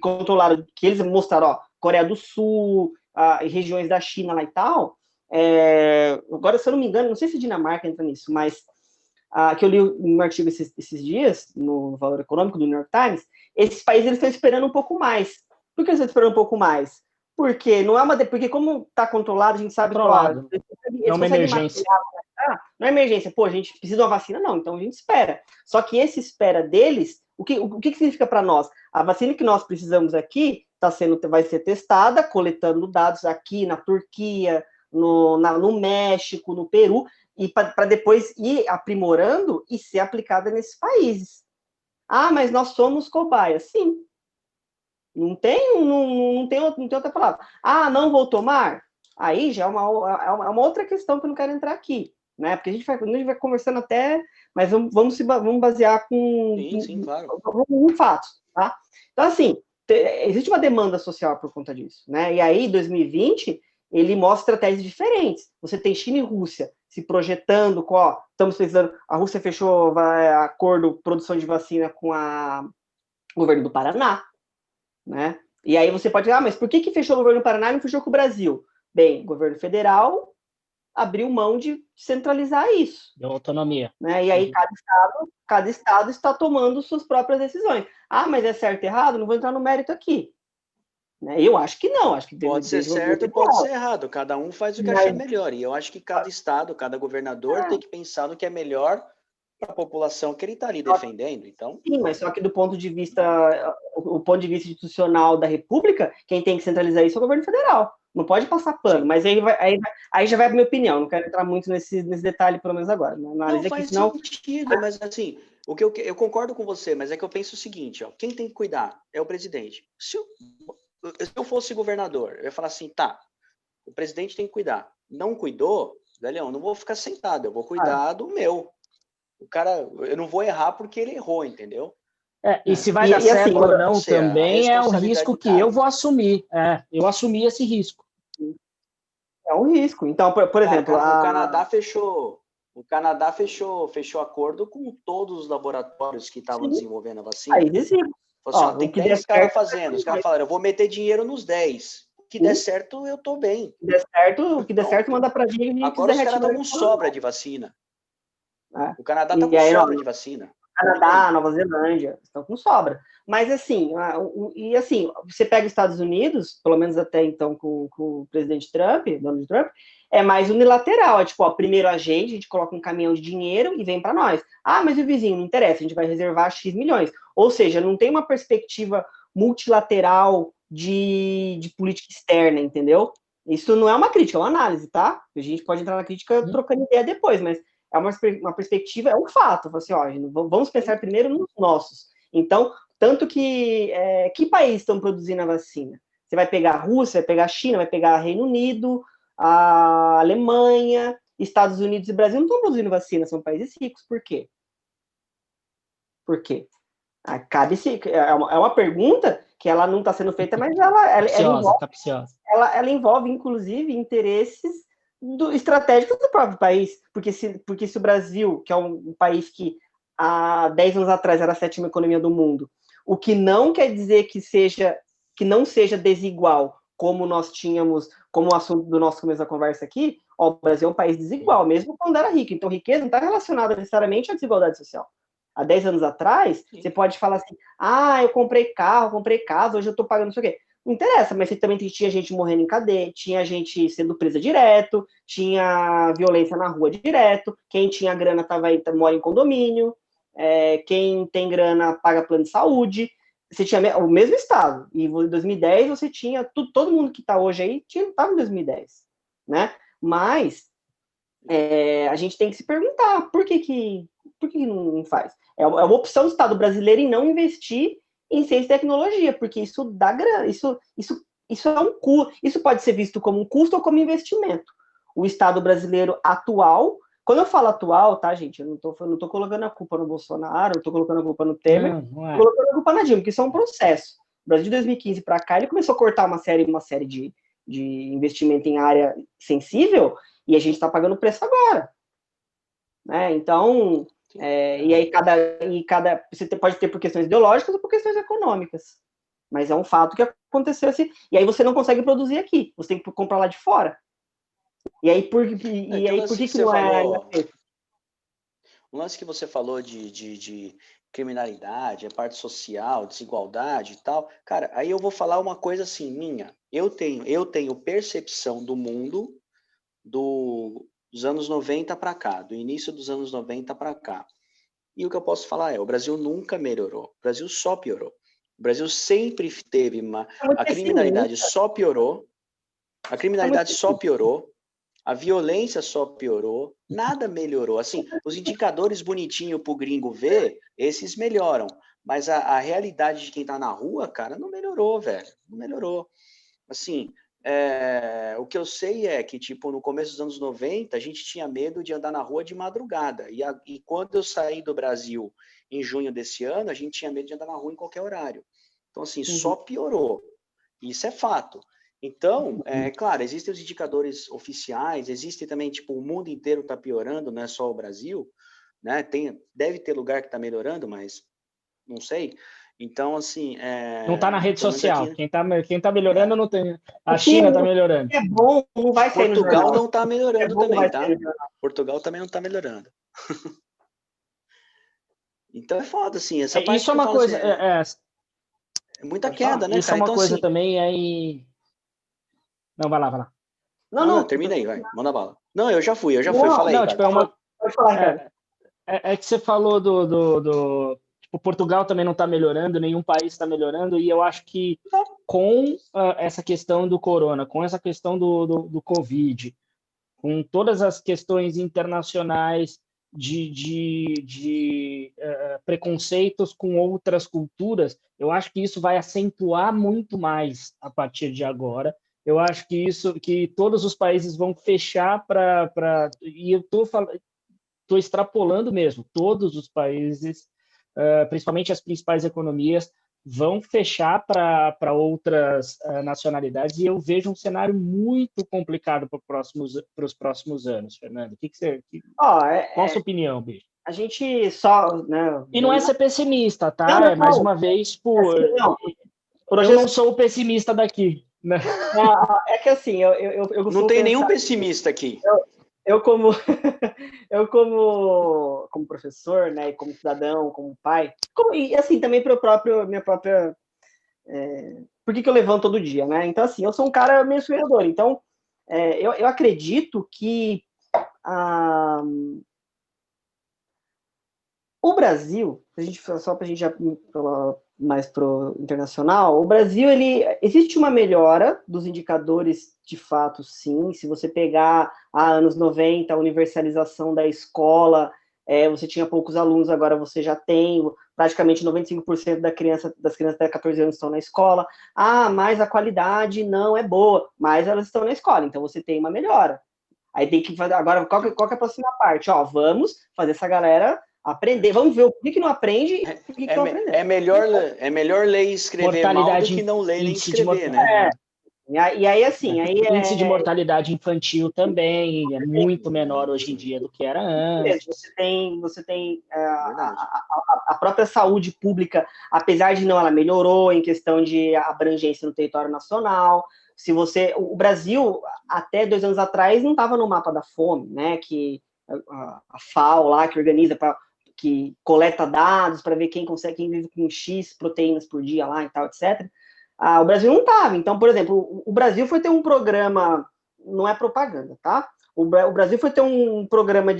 eles mostraram, ó, Coreia do Sul, regiões da China lá e tal, agora, se eu não me engano, não sei se Dinamarca entra nisso, mas que eu li um artigo esses dias, no Valor Econômico, do New York Times, esses países eles estão esperando um pouco mais. Por que eles estão esperando um pouco mais? Porque porque como está controlado, a gente sabe que é uma emergência. Não é emergência, a gente precisa de uma vacina, não, então a gente espera. Só que esse espera deles, o que significa para nós? A vacina que nós precisamos aqui vai ser testada, coletando dados aqui na Turquia, no México, no Peru, e para depois ir aprimorando e ser aplicada nesses países. Mas nós somos cobaias. Sim. Não tem outra palavra. Não vou tomar? Aí já é uma outra questão que eu não quero entrar aqui, né? Porque a gente vai conversando até, mas vamos basear Sim, claro. com fatos, tá? Então, assim, existe uma demanda social por conta disso, né? E aí, 2020, ele mostra estratégias diferentes. Você tem China e Rússia se projetando, estamos precisando, a Rússia fechou acordo produção de vacina com o governo do Paraná, né? E aí você pode dizer, mas por que fechou o governo do Paraná e não fechou com o Brasil? Bem, o governo federal abriu mão de centralizar isso. Deu autonomia. Né? E aí cada estado está tomando suas próprias decisões. Mas é certo e errado? Não vou entrar no mérito aqui. Né? Eu acho que não. Acho que pode ser certo, pode ser errado. Cada um faz o que achar melhor. E eu acho que cada estado, cada governador tem que pensar no que é melhor para a população que ele está ali defendendo. Então, sim, mas só que do ponto de vista institucional da República, quem tem que centralizar isso é o governo federal. Não pode passar pano, sim. Mas aí já vai para minha opinião. Não quero entrar muito nesse detalhe, pelo menos agora. Não faz sentido, mas assim, eu concordo com você, mas é que eu penso o seguinte, ó, quem tem que cuidar é o presidente. Se eu fosse governador, eu ia falar assim, o presidente tem que cuidar. Não cuidou, velhão, não vou ficar sentado, eu vou cuidar do meu. O cara, eu não vou errar porque ele errou, entendeu? E se vai dar certo assim, ou não também é um risco que eu vou assumir. Eu assumi esse risco. É um risco. Então, por exemplo... O Canadá fechou acordo com todos os laboratórios que estavam desenvolvendo a vacina. Aí existe. Tem 10 caras fazendo. Os caras falaram, eu vou meter dinheiro nos 10. O que der certo, eu tô bem. O que der certo, manda pra gente. Agora os caras estão com sobra de vacina. O Canadá está com sobra de vacina. Canadá, Nova Zelândia, estão com sobra. Mas, assim, você pega os Estados Unidos, pelo menos até então com o presidente Donald Trump, é mais unilateral. Primeiro a gente coloca um caminhão de dinheiro e vem para nós. Mas o vizinho, não interessa, a gente vai reservar X milhões. Ou seja, não tem uma perspectiva multilateral de política externa, entendeu? Isso não é uma crítica, é uma análise, tá? A gente pode entrar na crítica trocando ideia depois, mas é uma perspectiva, é um fato. Vamos pensar primeiro nos nossos. Então, tanto que países estão produzindo a vacina? Você vai pegar a Rússia, vai pegar a China, vai pegar o Reino Unido, a Alemanha, Estados Unidos e Brasil não estão produzindo vacina, são países ricos. Por quê? Por quê? É uma pergunta que ela não está sendo feita, mas ela envolve, inclusive, interesses estratégicos do próprio país, porque se o Brasil, que é um país que há 10 anos atrás era a 7ª economia do mundo, o que não quer dizer que não seja desigual, como nós tínhamos, como o assunto do nosso começo da conversa aqui, o Brasil é um país desigual, mesmo quando era rico, então riqueza não está relacionada necessariamente à desigualdade social. Há 10 anos atrás, você pode falar assim, eu comprei carro, comprei casa, hoje eu estou pagando não sei o quê. Não interessa, mas você também tinha gente morrendo em cadeia, tinha gente sendo presa direto, tinha violência na rua direto, quem tinha grana mora em condomínio, quem tem grana paga plano de saúde, você tinha o mesmo estado, e em 2010 você tinha, todo mundo que está hoje aí estava em 2010, né? Mas a gente tem que se perguntar, por que não faz? É uma opção do Estado brasileiro em não investir em ciência e tecnologia, porque isso dá grana, isso é um custo, isso pode ser visto como um custo ou como investimento. O Estado brasileiro atual Quando eu falo atual, tá, gente? Eu não tô colocando a culpa no Bolsonaro, não tô colocando a culpa no Temer, não é. tô colocando a culpa na Dilma, porque isso é um processo. O Brasil de 2015 para cá, ele começou a cortar uma série de investimento em área sensível, e a gente está pagando o preço agora. Né? Então, e aí você pode ter por questões ideológicas ou por questões econômicas. Mas é um fato que aconteceu assim. E aí você não consegue produzir aqui, você tem que comprar lá de fora. E aí por que não é? Um lance que você falou de criminalidade, a parte social, desigualdade e tal, cara, aí eu vou falar uma coisa assim, minha. Eu tenho percepção do mundo dos anos 90 para cá, do início dos anos 90 para cá. E o que eu posso falar o Brasil nunca melhorou, o Brasil só piorou. O Brasil sempre teve a criminalidade só piorou, a violência só piorou, nada melhorou. Assim, os indicadores bonitinhos pro gringo ver, esses melhoram. Mas a realidade de quem tá na rua, cara, não melhorou, velho. Não melhorou. Assim, o que eu sei é que, tipo, no começo dos anos 90, a gente tinha medo de andar na rua de madrugada. E quando eu saí do Brasil em junho desse ano, a gente tinha medo de andar na rua em qualquer horário. Então, assim, só piorou. Isso é fato. Então, claro, existem os indicadores oficiais, existe também, tipo, o mundo inteiro está piorando, não é só o Brasil, né? Deve ter lugar que está melhorando, mas não sei. Então, assim... não está na rede social. Aqui, quem tá melhorando não tem... A China está melhorando. É bom, não vai sair no jornal. Portugal não está melhorando também, tá? Portugal também não está melhorando. Então é foda, assim, essa parte isso é uma coisa... Assim, é muita queda, né, isso cara? É uma então, coisa assim... também, Não, vai lá. Não, termina aí, vai. Manda bala. Não, eu já fui. Fala aí, tipo, pode falar, cara. É que você falou tipo, Portugal também não está melhorando, nenhum país está melhorando, e eu acho que com essa questão do corona, com essa questão do Covid, com todas as questões internacionais de preconceitos com outras culturas, eu acho que isso vai acentuar muito mais a partir de agora. Eu acho que todos os países vão fechar e eu estou extrapolando mesmo, todos os países, principalmente as principais economias, vão fechar para outras nacionalidades, e eu vejo um cenário muito complicado para os próximos anos, Fernando. Qual a sua opinião, bicho? A gente só... Né, e não é ser pessimista, tá? Não. Mais uma vez, eu não sou o pessimista daqui. Né? É que assim, eu não tem nenhum pessimista aqui. Eu como professor, né, como cidadão, como pai, e assim também para minha própria por que eu levanto todo dia, né? Então assim, eu sou um cara meio sonhador. Então eu acredito que o Brasil, só para a gente já mais pro internacional, o Brasil, existe uma melhora dos indicadores de fato, sim. Se você pegar anos 90, a universalização da escola, você tinha poucos alunos, agora você já tem praticamente 95% das crianças até 14 anos estão na escola. Mas a qualidade não é boa, mas elas estão na escola, então você tem uma melhora. Aí tem que fazer, agora, qual que é a próxima parte? Vamos fazer essa galera aprender, vamos ver o que não aprende e o que não aprende. É melhor ler e escrever mal do que não ler nem escrever, né? E aí, assim... índice de mortalidade infantil também é muito menor hoje em dia do que era antes. Você tem a própria saúde pública, apesar de ela melhorou em questão de abrangência no território nacional. O Brasil, até 2 anos atrás, não estava no mapa da fome, né? Que a FAO lá, que organiza que coleta dados para ver quem vive com X proteínas por dia lá e tal, etc. O Brasil não estava. Então, por exemplo, o Brasil foi ter um programa, não é propaganda, tá? O Brasil foi ter o programa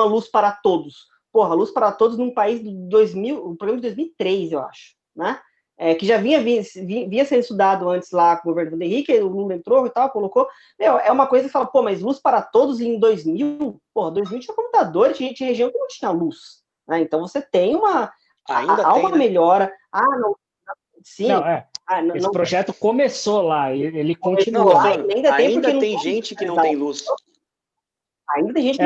Luz para Todos. Porra, Luz para Todos num país de 2000, o programa de 2003, eu acho, né? Que já vinha sendo estudado antes lá com o governo do Henrique, o Lula entrou e tal, colocou. É uma coisa que fala, mas Luz para Todos em 2000? Porra, 2000 tinha computador, tinha região que não tinha luz. Né? Então você tem uma melhora. Não, sim. Esse projeto começou lá, ele continua. Ainda tem gente que não tem luz. Ainda tem gente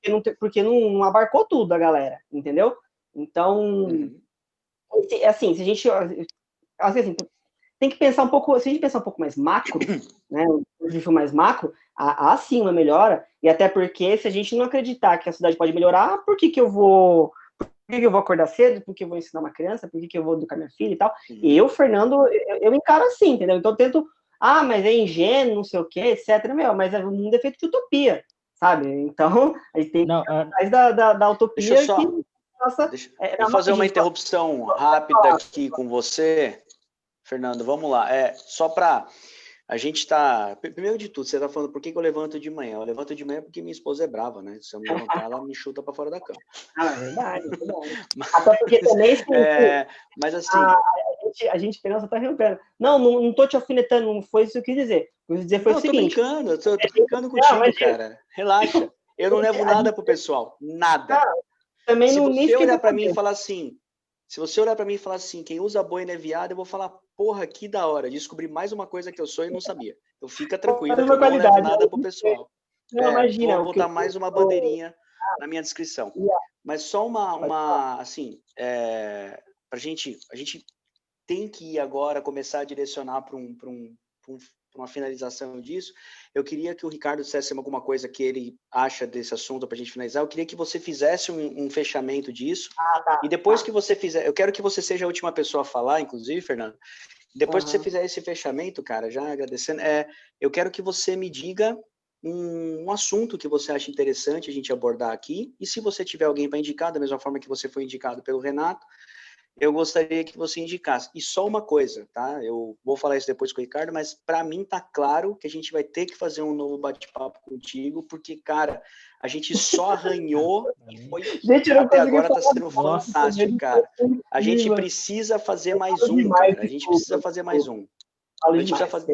que porque não abarcou tudo a galera, entendeu? Então, assim, se a gente... Assim, tem que pensar um pouco... Se a gente pensar um pouco mais macro, né? Mais macro, há sim uma melhora, e até porque se a gente não acreditar que a cidade pode melhorar, por que eu vou acordar cedo? Por que eu vou ensinar uma criança? Por que eu vou educar minha filha e tal? E eu, Fernando, eu encaro assim, entendeu? Então eu tento... mas é ingênuo, não sei o quê, etc. Mas o mundo é feito de utopia, sabe? Então, a gente tem que ir atrás da utopia. Deixa eu fazer uma interrupção rápida aqui com você, Fernando. Vamos lá. Só para... A gente tá... Primeiro de tudo, você tá falando por que eu levanto de manhã? Eu levanto de manhã porque minha esposa é brava, né? Se eu me levantar, ela me chuta para fora da cama. É verdade. Até porque também... Mas assim... A gente pensa, tá rompendo. Não tô te alfinetando, não foi isso que eu quis dizer. O que eu quis dizer foi o seguinte... Eu tô brincando contigo, cara. Relaxa. Eu não levo nada pro pessoal. Nada. Também se você olhar para mim e falar assim... Se você olhar para mim e falar assim, quem usa boina é viado, eu vou falar, porra, que da hora, descobri mais uma coisa que eu sou e não sabia. Então fica tranquilo que eu não levo nada pro pessoal. Não, imagina. Vou botar mais uma bandeirinha na minha descrição. Mas só assim, a gente tem que ir agora começar a direcionar para uma finalização disso. Eu queria que o Ricardo dissesse alguma coisa que ele acha desse assunto para a gente finalizar. Eu queria que você fizesse um fechamento disso. E depois que você fizer... Eu quero que você seja a última pessoa a falar, inclusive, Fernando. Depois que você fizer esse fechamento, cara, já agradecendo, eu quero que você me diga um assunto que você acha interessante a gente abordar aqui. E se você tiver alguém para indicar, da mesma forma que você foi indicado pelo Renato, eu gostaria que você indicasse. E só uma coisa, tá? Eu vou falar isso depois com o Ricardo, mas para mim tá claro que a gente vai ter que fazer um novo bate-papo contigo, porque, cara, a gente só arranhou e foi... Até agora tá sendo fantástico, cara. A gente precisa fazer mais um, cara. A gente precisa fazer mais um. A gente precisa fazer...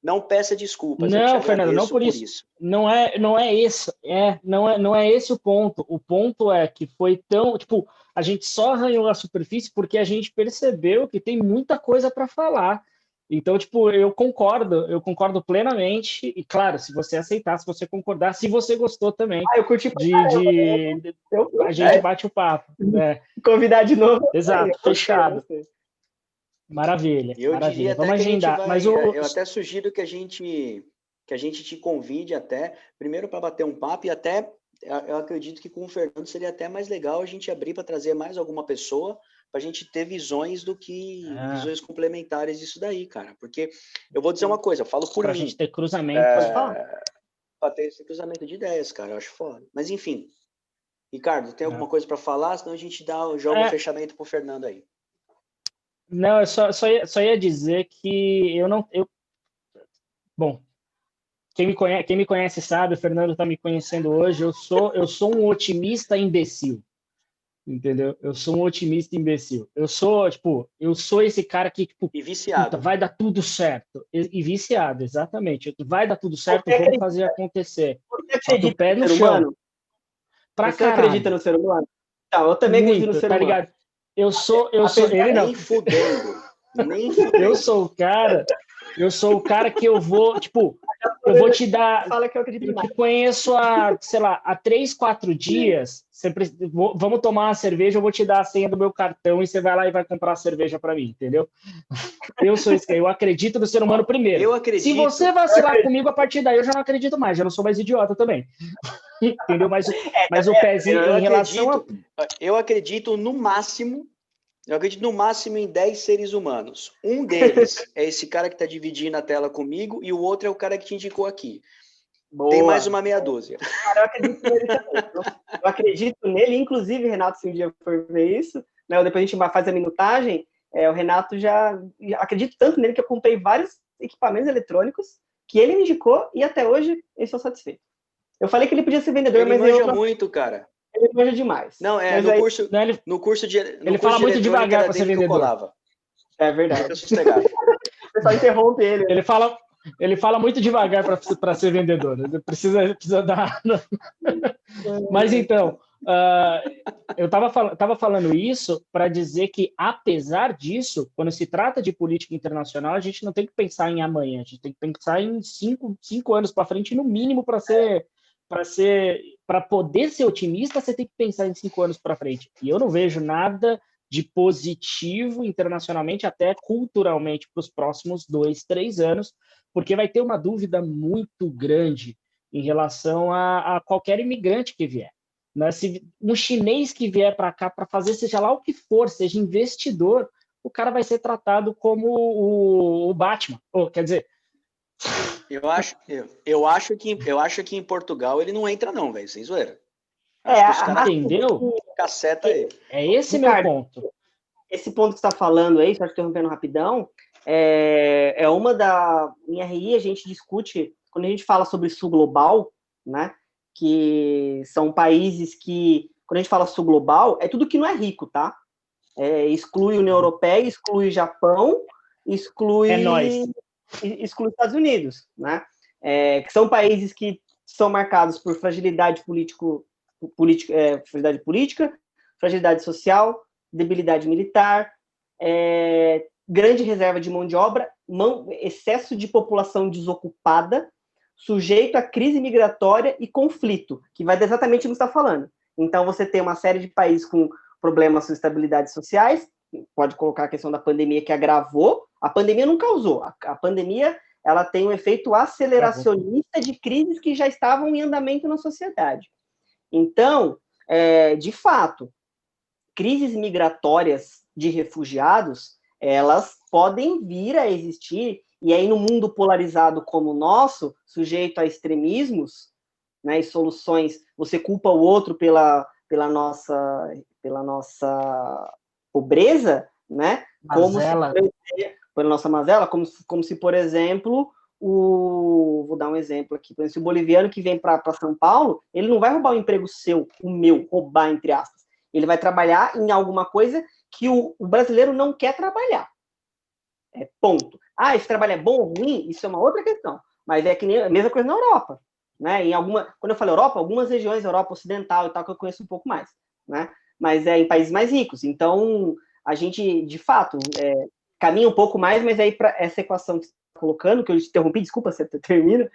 Não peça desculpas. Não, Fernando, não por isso. Não é isso. Não é esse o ponto. O ponto é que foi tão, tipo, a gente só arranhou a superfície porque a gente percebeu que tem muita coisa para falar. Então, tipo, eu concordo plenamente. E claro, se você aceitar, se você concordar, se você gostou também. Eu curti a gente bate o papo. Convidar de novo. Exato, fechado. Maravilha, maravilha. Vamos agendar. Eu até sugiro que a gente te convide até, primeiro para bater um papo, e até, eu acredito que com o Fernando seria até mais legal a gente abrir para trazer mais alguma pessoa, para a gente ter visões visões complementares disso daí, cara. Porque eu vou dizer uma coisa, eu falo por mim. Para a gente ter cruzamento, pode falar. Para ter esse cruzamento de ideias, cara, eu acho foda. Mas enfim, Ricardo, tem alguma coisa para falar? Senão a gente joga um fechamento pro Fernando aí. Não, eu só ia dizer que bom, quem me conhece sabe, o Fernando está me conhecendo hoje, eu sou um otimista imbecil, entendeu? Eu sou um otimista imbecil. Eu sou esse cara que, tipo, e viciado. Vai dar tudo certo. E viciado, exatamente. Vai dar tudo certo, vamos fazer acontecer. Você acredita no ser humano? Você acredita no ser humano? Não, eu também acredito no ser humano. Ligado? Eu sou ele não. Nem fudendo. Eu sou o cara que eu vou, tipo, eu vou te dar. Fala que eu acredito eu te conheço há 3, 4 dias. Vamos tomar uma cerveja, eu vou te dar a senha do meu cartão e você vai lá e vai comprar a cerveja para mim, entendeu? Eu sou esse cara, eu acredito no ser humano primeiro. Eu acredito. Se você vacilar comigo a partir daí, eu já não acredito mais, já não sou mais idiota também. Entendeu? Mas o pezinho em relação Eu acredito no máximo em 10 seres humanos. Um deles é esse cara que está dividindo a tela comigo e o outro é o cara que te indicou aqui. Boa. Tem mais uma meia dúzia. Cara, eu acredito nele também. Eu acredito nele, inclusive, Renato, se um dia for ver isso, né, depois a gente vai fazer a minutagem, o Renato já acredito tanto nele que eu comprei vários equipamentos eletrônicos que ele me indicou e até hoje eu estou satisfeito. Eu falei que ele podia ser vendedor, mas ele manja muito, cara. Ele manja demais. Não, no curso de ele fala muito devagar para ser vendedor. É verdade. O pessoal interrompe ele. Ele fala muito devagar para ser vendedor. Ele precisa dar. Mas então, eu estava falando isso para dizer que, apesar disso, quando se trata de política internacional, a gente não tem que pensar em amanhã, a gente tem que pensar em 5 anos para frente, no mínimo, para ser para poder ser otimista, você tem que pensar em 5 anos para frente. E eu não vejo nada de positivo internacionalmente, até culturalmente, para os próximos 2, 3 anos, porque vai ter uma dúvida muito grande em relação a qualquer imigrante que vier. Né? Se um chinês que vier para cá para fazer seja lá o que for, seja investidor, o cara vai ser tratado como o Batman. Quer dizer... Eu acho que em Portugal ele não entra não, velho, sem zoeira. Acho que os caras entendeu? Caceta ele. É esse Ricardo, meu ponto. Esse ponto que você está falando aí, só interrompendo rapidão, é uma da... Em RI a gente discute, quando a gente fala sobre sul global, né, que são países que, quando a gente fala sul global, é tudo que não é rico, tá? Exclui União Europeia, exclui Japão, exclui Estados Unidos, né? Que são países que são marcados por fragilidade fragilidade política, fragilidade social, debilidade militar, grande reserva de mão de obra, excesso de população desocupada, sujeito a crise migratória e conflito, que vai exatamente o que você está falando. Então, você tem uma série de países com problemas com estabilidades sociais, pode colocar a questão da pandemia que agravou, a pandemia não causou, a pandemia ela tem um efeito aceleracionista de crises que já estavam em andamento na sociedade. Então, de fato, crises migratórias de refugiados, elas podem vir a existir, e aí no mundo polarizado como o nosso, sujeito a extremismos, né, e soluções, você culpa o outro pela nossa pobreza, né? Pela nossa mazela, como se, por exemplo, vou dar um exemplo aqui, por exemplo, se o boliviano que vem para São Paulo, ele não vai roubar o emprego seu, o meu, roubar, entre aspas. Ele vai trabalhar em alguma coisa que o brasileiro não quer trabalhar. Ponto. Esse trabalho é bom ou ruim? Isso é uma outra questão. Mas é que nem a mesma coisa na Europa. Né? Quando eu falo Europa, algumas regiões da Europa Ocidental e tal, que eu conheço um pouco mais. Né? Mas é em países mais ricos. Então, a gente, de fato, caminha um pouco mais, mas aí para essa equação que você está colocando, que eu te interrompi, desculpa, você termina,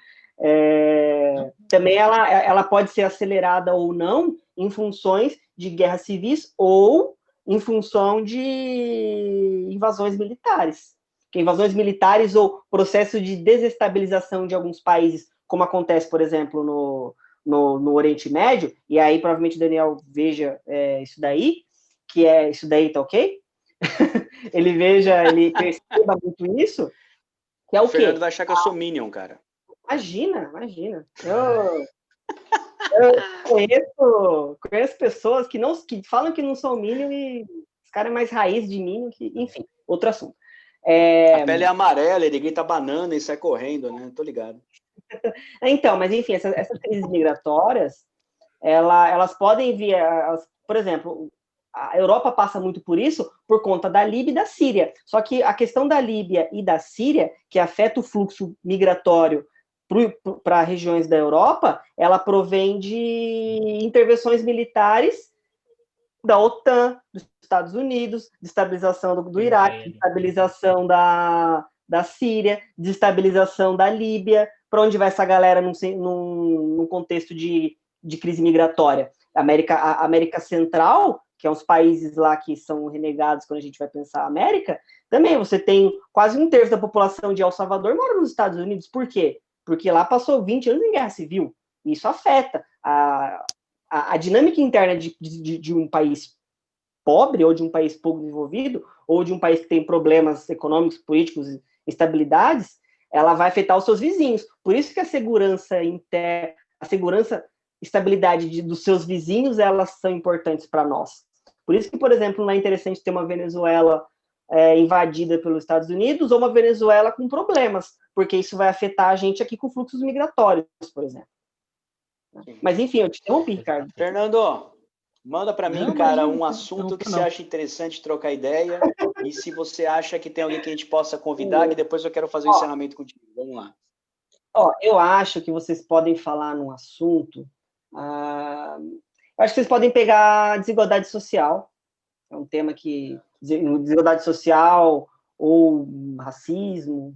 também ela pode ser acelerada ou não em funções de guerras civis ou em função de invasões militares. Que invasões militares ou processo de desestabilização de alguns países, como acontece, por exemplo, no Oriente Médio, e aí provavelmente o Daniel veja isso daí tá ok? Ele perceba muito isso, que é o quê? O Fernando vai achar que eu sou Minion, cara. Imagina. Eu conheço pessoas que falam que não são Minion e os caras é mais raiz de Minion, enfim, outro assunto. A pele é amarela, ele grita banana e sai correndo, né? Tô ligado. Então, mas enfim, essas crises migratórias, elas podem vir, por exemplo, a Europa passa muito por isso por conta da Líbia e da Síria. Só que a questão da Líbia e da Síria, que afeta o fluxo migratório para regiões da Europa, ela provém de intervenções militares da OTAN, dos Estados Unidos, destabilização do Iraque, destabilização da Síria, destabilização da Líbia. Para onde vai essa galera num contexto de crise migratória? A América Central, que é os países lá que são renegados quando a gente vai pensar a América, também você tem quase 1/3 da população de El Salvador mora nos Estados Unidos. Por quê? Porque lá passou 20 anos em guerra civil. E isso afeta a dinâmica interna de um país pobre, ou de um país pouco desenvolvido, ou de um país que tem problemas econômicos, políticos, instabilidades, ela vai afetar os seus vizinhos. Por isso que a segurança interna, estabilidade dos seus vizinhos, elas são importantes para nós. Por isso que, por exemplo, não é interessante ter uma Venezuela invadida pelos Estados Unidos ou uma Venezuela com problemas, porque isso vai afetar a gente aqui com fluxos migratórios, por exemplo. Mas, enfim, eu te interrompi, Ricardo. Fernando, manda para mim, cara, um assunto que você acha interessante trocar ideia, e se você acha que tem alguém que a gente possa convidar, que depois eu quero fazer o encerramento contigo. Vamos lá. Eu acho que vocês podem falar num assunto... eu acho que vocês podem pegar desigualdade social. É um tema que... Desigualdade social ou racismo,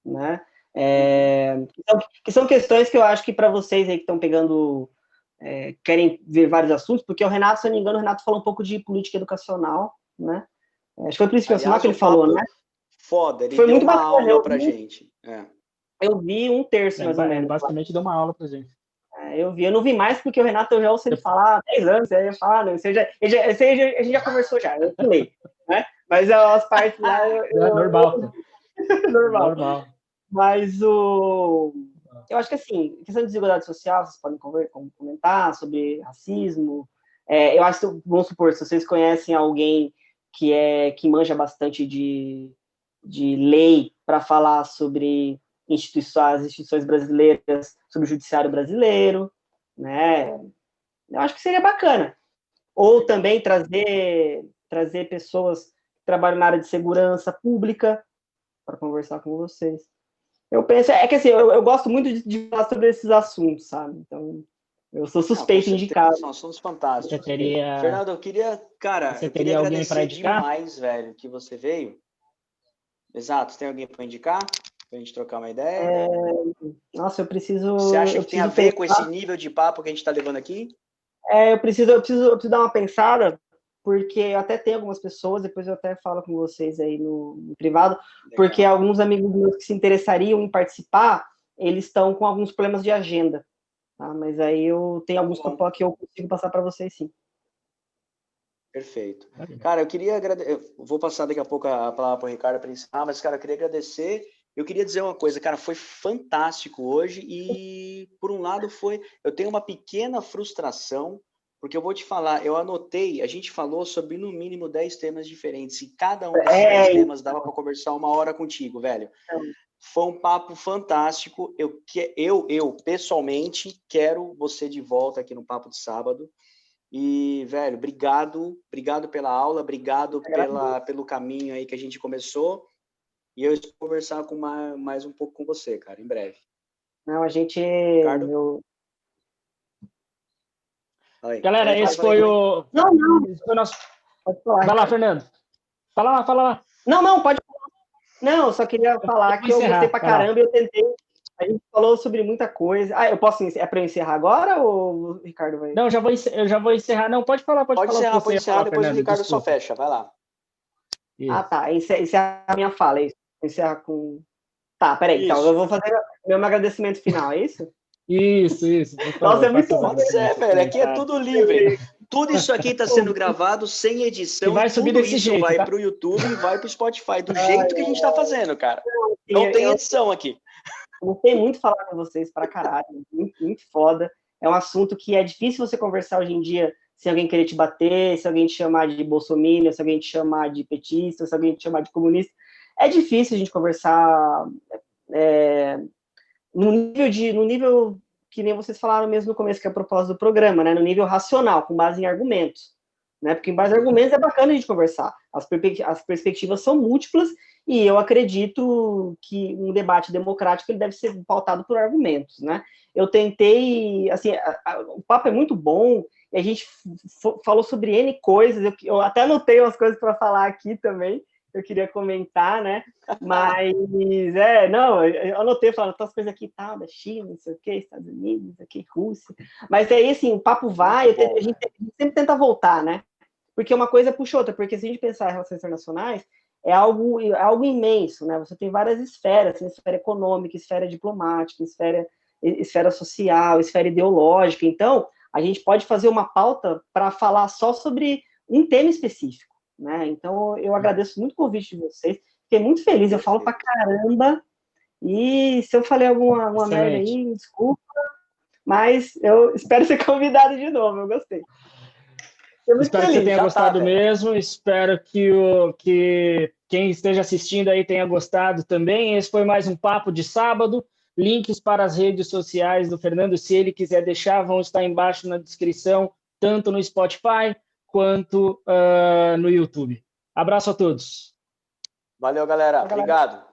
né? Que são questões que eu acho que para vocês aí que estão pegando, querem ver vários assuntos, porque o Renato, se eu não me engano, o Renato falou um pouco de política educacional, né? Acho que foi política educacional que ele falou, né? Foda, ele foi deu muito uma bacana, aula pra gente. Eu vi um terço, mais ou menos. Basicamente deu uma aula pra gente. Eu não vi mais porque o Renato, eu já ouço ele falar há 10 anos, aí eu falo, não, a gente já conversou já, eu pulei, né? Mas as partes lá... Normal. Normal. Mas eu acho que, assim, questão de desigualdade social, vocês podem comentar sobre racismo. Eu acho que, vamos supor, se vocês conhecem alguém que manja bastante de lei para falar sobre as instituições brasileiras, sobre o judiciário brasileiro, né? Eu acho que seria bacana. Ou também trazer pessoas que trabalham na área de segurança pública para conversar com vocês. Eu penso, que assim, eu gosto muito de falar sobre esses assuntos, sabe? Então, eu sou suspeito em indicar. São assuntos fantásticos. Teria... Fernando, eu queria agradecer demais, velho, que você veio. Exato, tem alguém para indicar? Pra gente trocar uma ideia? Nossa, eu preciso... Você acha que tem a ver com esse nível de papo que a gente está levando aqui? Eu preciso dar uma pensada, porque eu até tenho algumas pessoas, depois eu até falo com vocês aí no privado, legal. Porque alguns amigos meus que se interessariam em participar, eles estão com alguns problemas de agenda, tá? Mas aí eu tenho alguns que eu consigo passar para vocês, sim. Perfeito. Cara, eu queria agradecer, eu vou passar daqui a pouco a palavra para o Ricardo para ensinar, mas, cara, eu queria agradecer. Eu queria dizer uma coisa, cara, foi fantástico hoje e, por um lado, eu tenho uma pequena frustração, porque eu vou te falar, eu anotei, a gente falou sobre, no mínimo, 10 temas diferentes, e cada um desses 10 temas dava para conversar 1 hora contigo, velho. Foi um papo fantástico, eu pessoalmente, quero você de volta aqui no Papo de Sábado, e, velho, obrigado pela aula, obrigado pelo caminho aí que a gente começou. E eu espero conversar mais um pouco com você, cara, em breve. Não, a gente... Ricardo? Galera, esse foi o... Não. Esse foi o nosso... Pode falar. Vai lá, Fernando. Fala lá. Não, pode falar. Não, eu só queria falar que eu gostei pra caramba e eu tentei... A gente falou sobre muita coisa. Eu posso... É para eu encerrar agora ou o Ricardo vai... Não, eu já vou encerrar. Não, pode falar. Pode encerrar, depois Fernando, o Ricardo só fecha. Vai lá. Isso. Tá. Encerra a minha fala, é isso. Encerra com... Tá, peraí. Então, eu vou fazer meu agradecimento final, é isso? Isso. Nossa, é muito bom. Velho. Aqui é tudo livre. Tudo isso aqui está sendo gravado sem edição. Vai subir desse jeito, vai para o YouTube e vai para o Spotify, do jeito que a gente está fazendo, cara. Não tem edição aqui. Eu gostei muito falar com vocês pra caralho. Muito, muito foda. É um assunto que é difícil você conversar hoje em dia sem alguém querer te bater, se alguém te chamar de bolsominion, se alguém te chamar de petista, se alguém te chamar de comunista. É difícil a gente conversar no nível que nem vocês falaram mesmo no começo, que é a proposta do programa, né? No nível racional, com base em argumentos. Né? Porque em base em argumentos é bacana a gente conversar. As perspectivas são múltiplas e eu acredito que um debate democrático ele deve ser pautado por argumentos, né? Eu tentei, assim, o papo é muito bom e a gente falou sobre N coisas, eu até anotei umas coisas para falar aqui também, eu queria comentar, né? Mas, eu anotei, falando tantas coisas aqui, tal, da China, não sei o quê, Estados Unidos, aqui, Rússia. Mas aí, assim, o papo vai, a gente sempre tenta voltar, né? Porque uma coisa puxa outra, porque se a gente pensar em relações internacionais, é algo imenso, né? Você tem várias esferas, esfera econômica, esfera diplomática, esfera social, esfera ideológica. Então, a gente pode fazer uma pauta para falar só sobre um tema específico. Né? Então, eu agradeço muito o convite de vocês, fiquei muito feliz, eu falo pra caramba, e se eu falei alguma merda aí, desculpa, mas eu espero ser convidado de novo, eu gostei. Espero que você tenha gostado mesmo, espero que quem esteja assistindo aí tenha gostado também. Esse foi mais um Papo de Sábado, links para as redes sociais do Fernando, se ele quiser deixar, vão estar embaixo na descrição, tanto no Spotify, quanto no YouTube. Abraço a todos. Valeu, galera. Obrigado.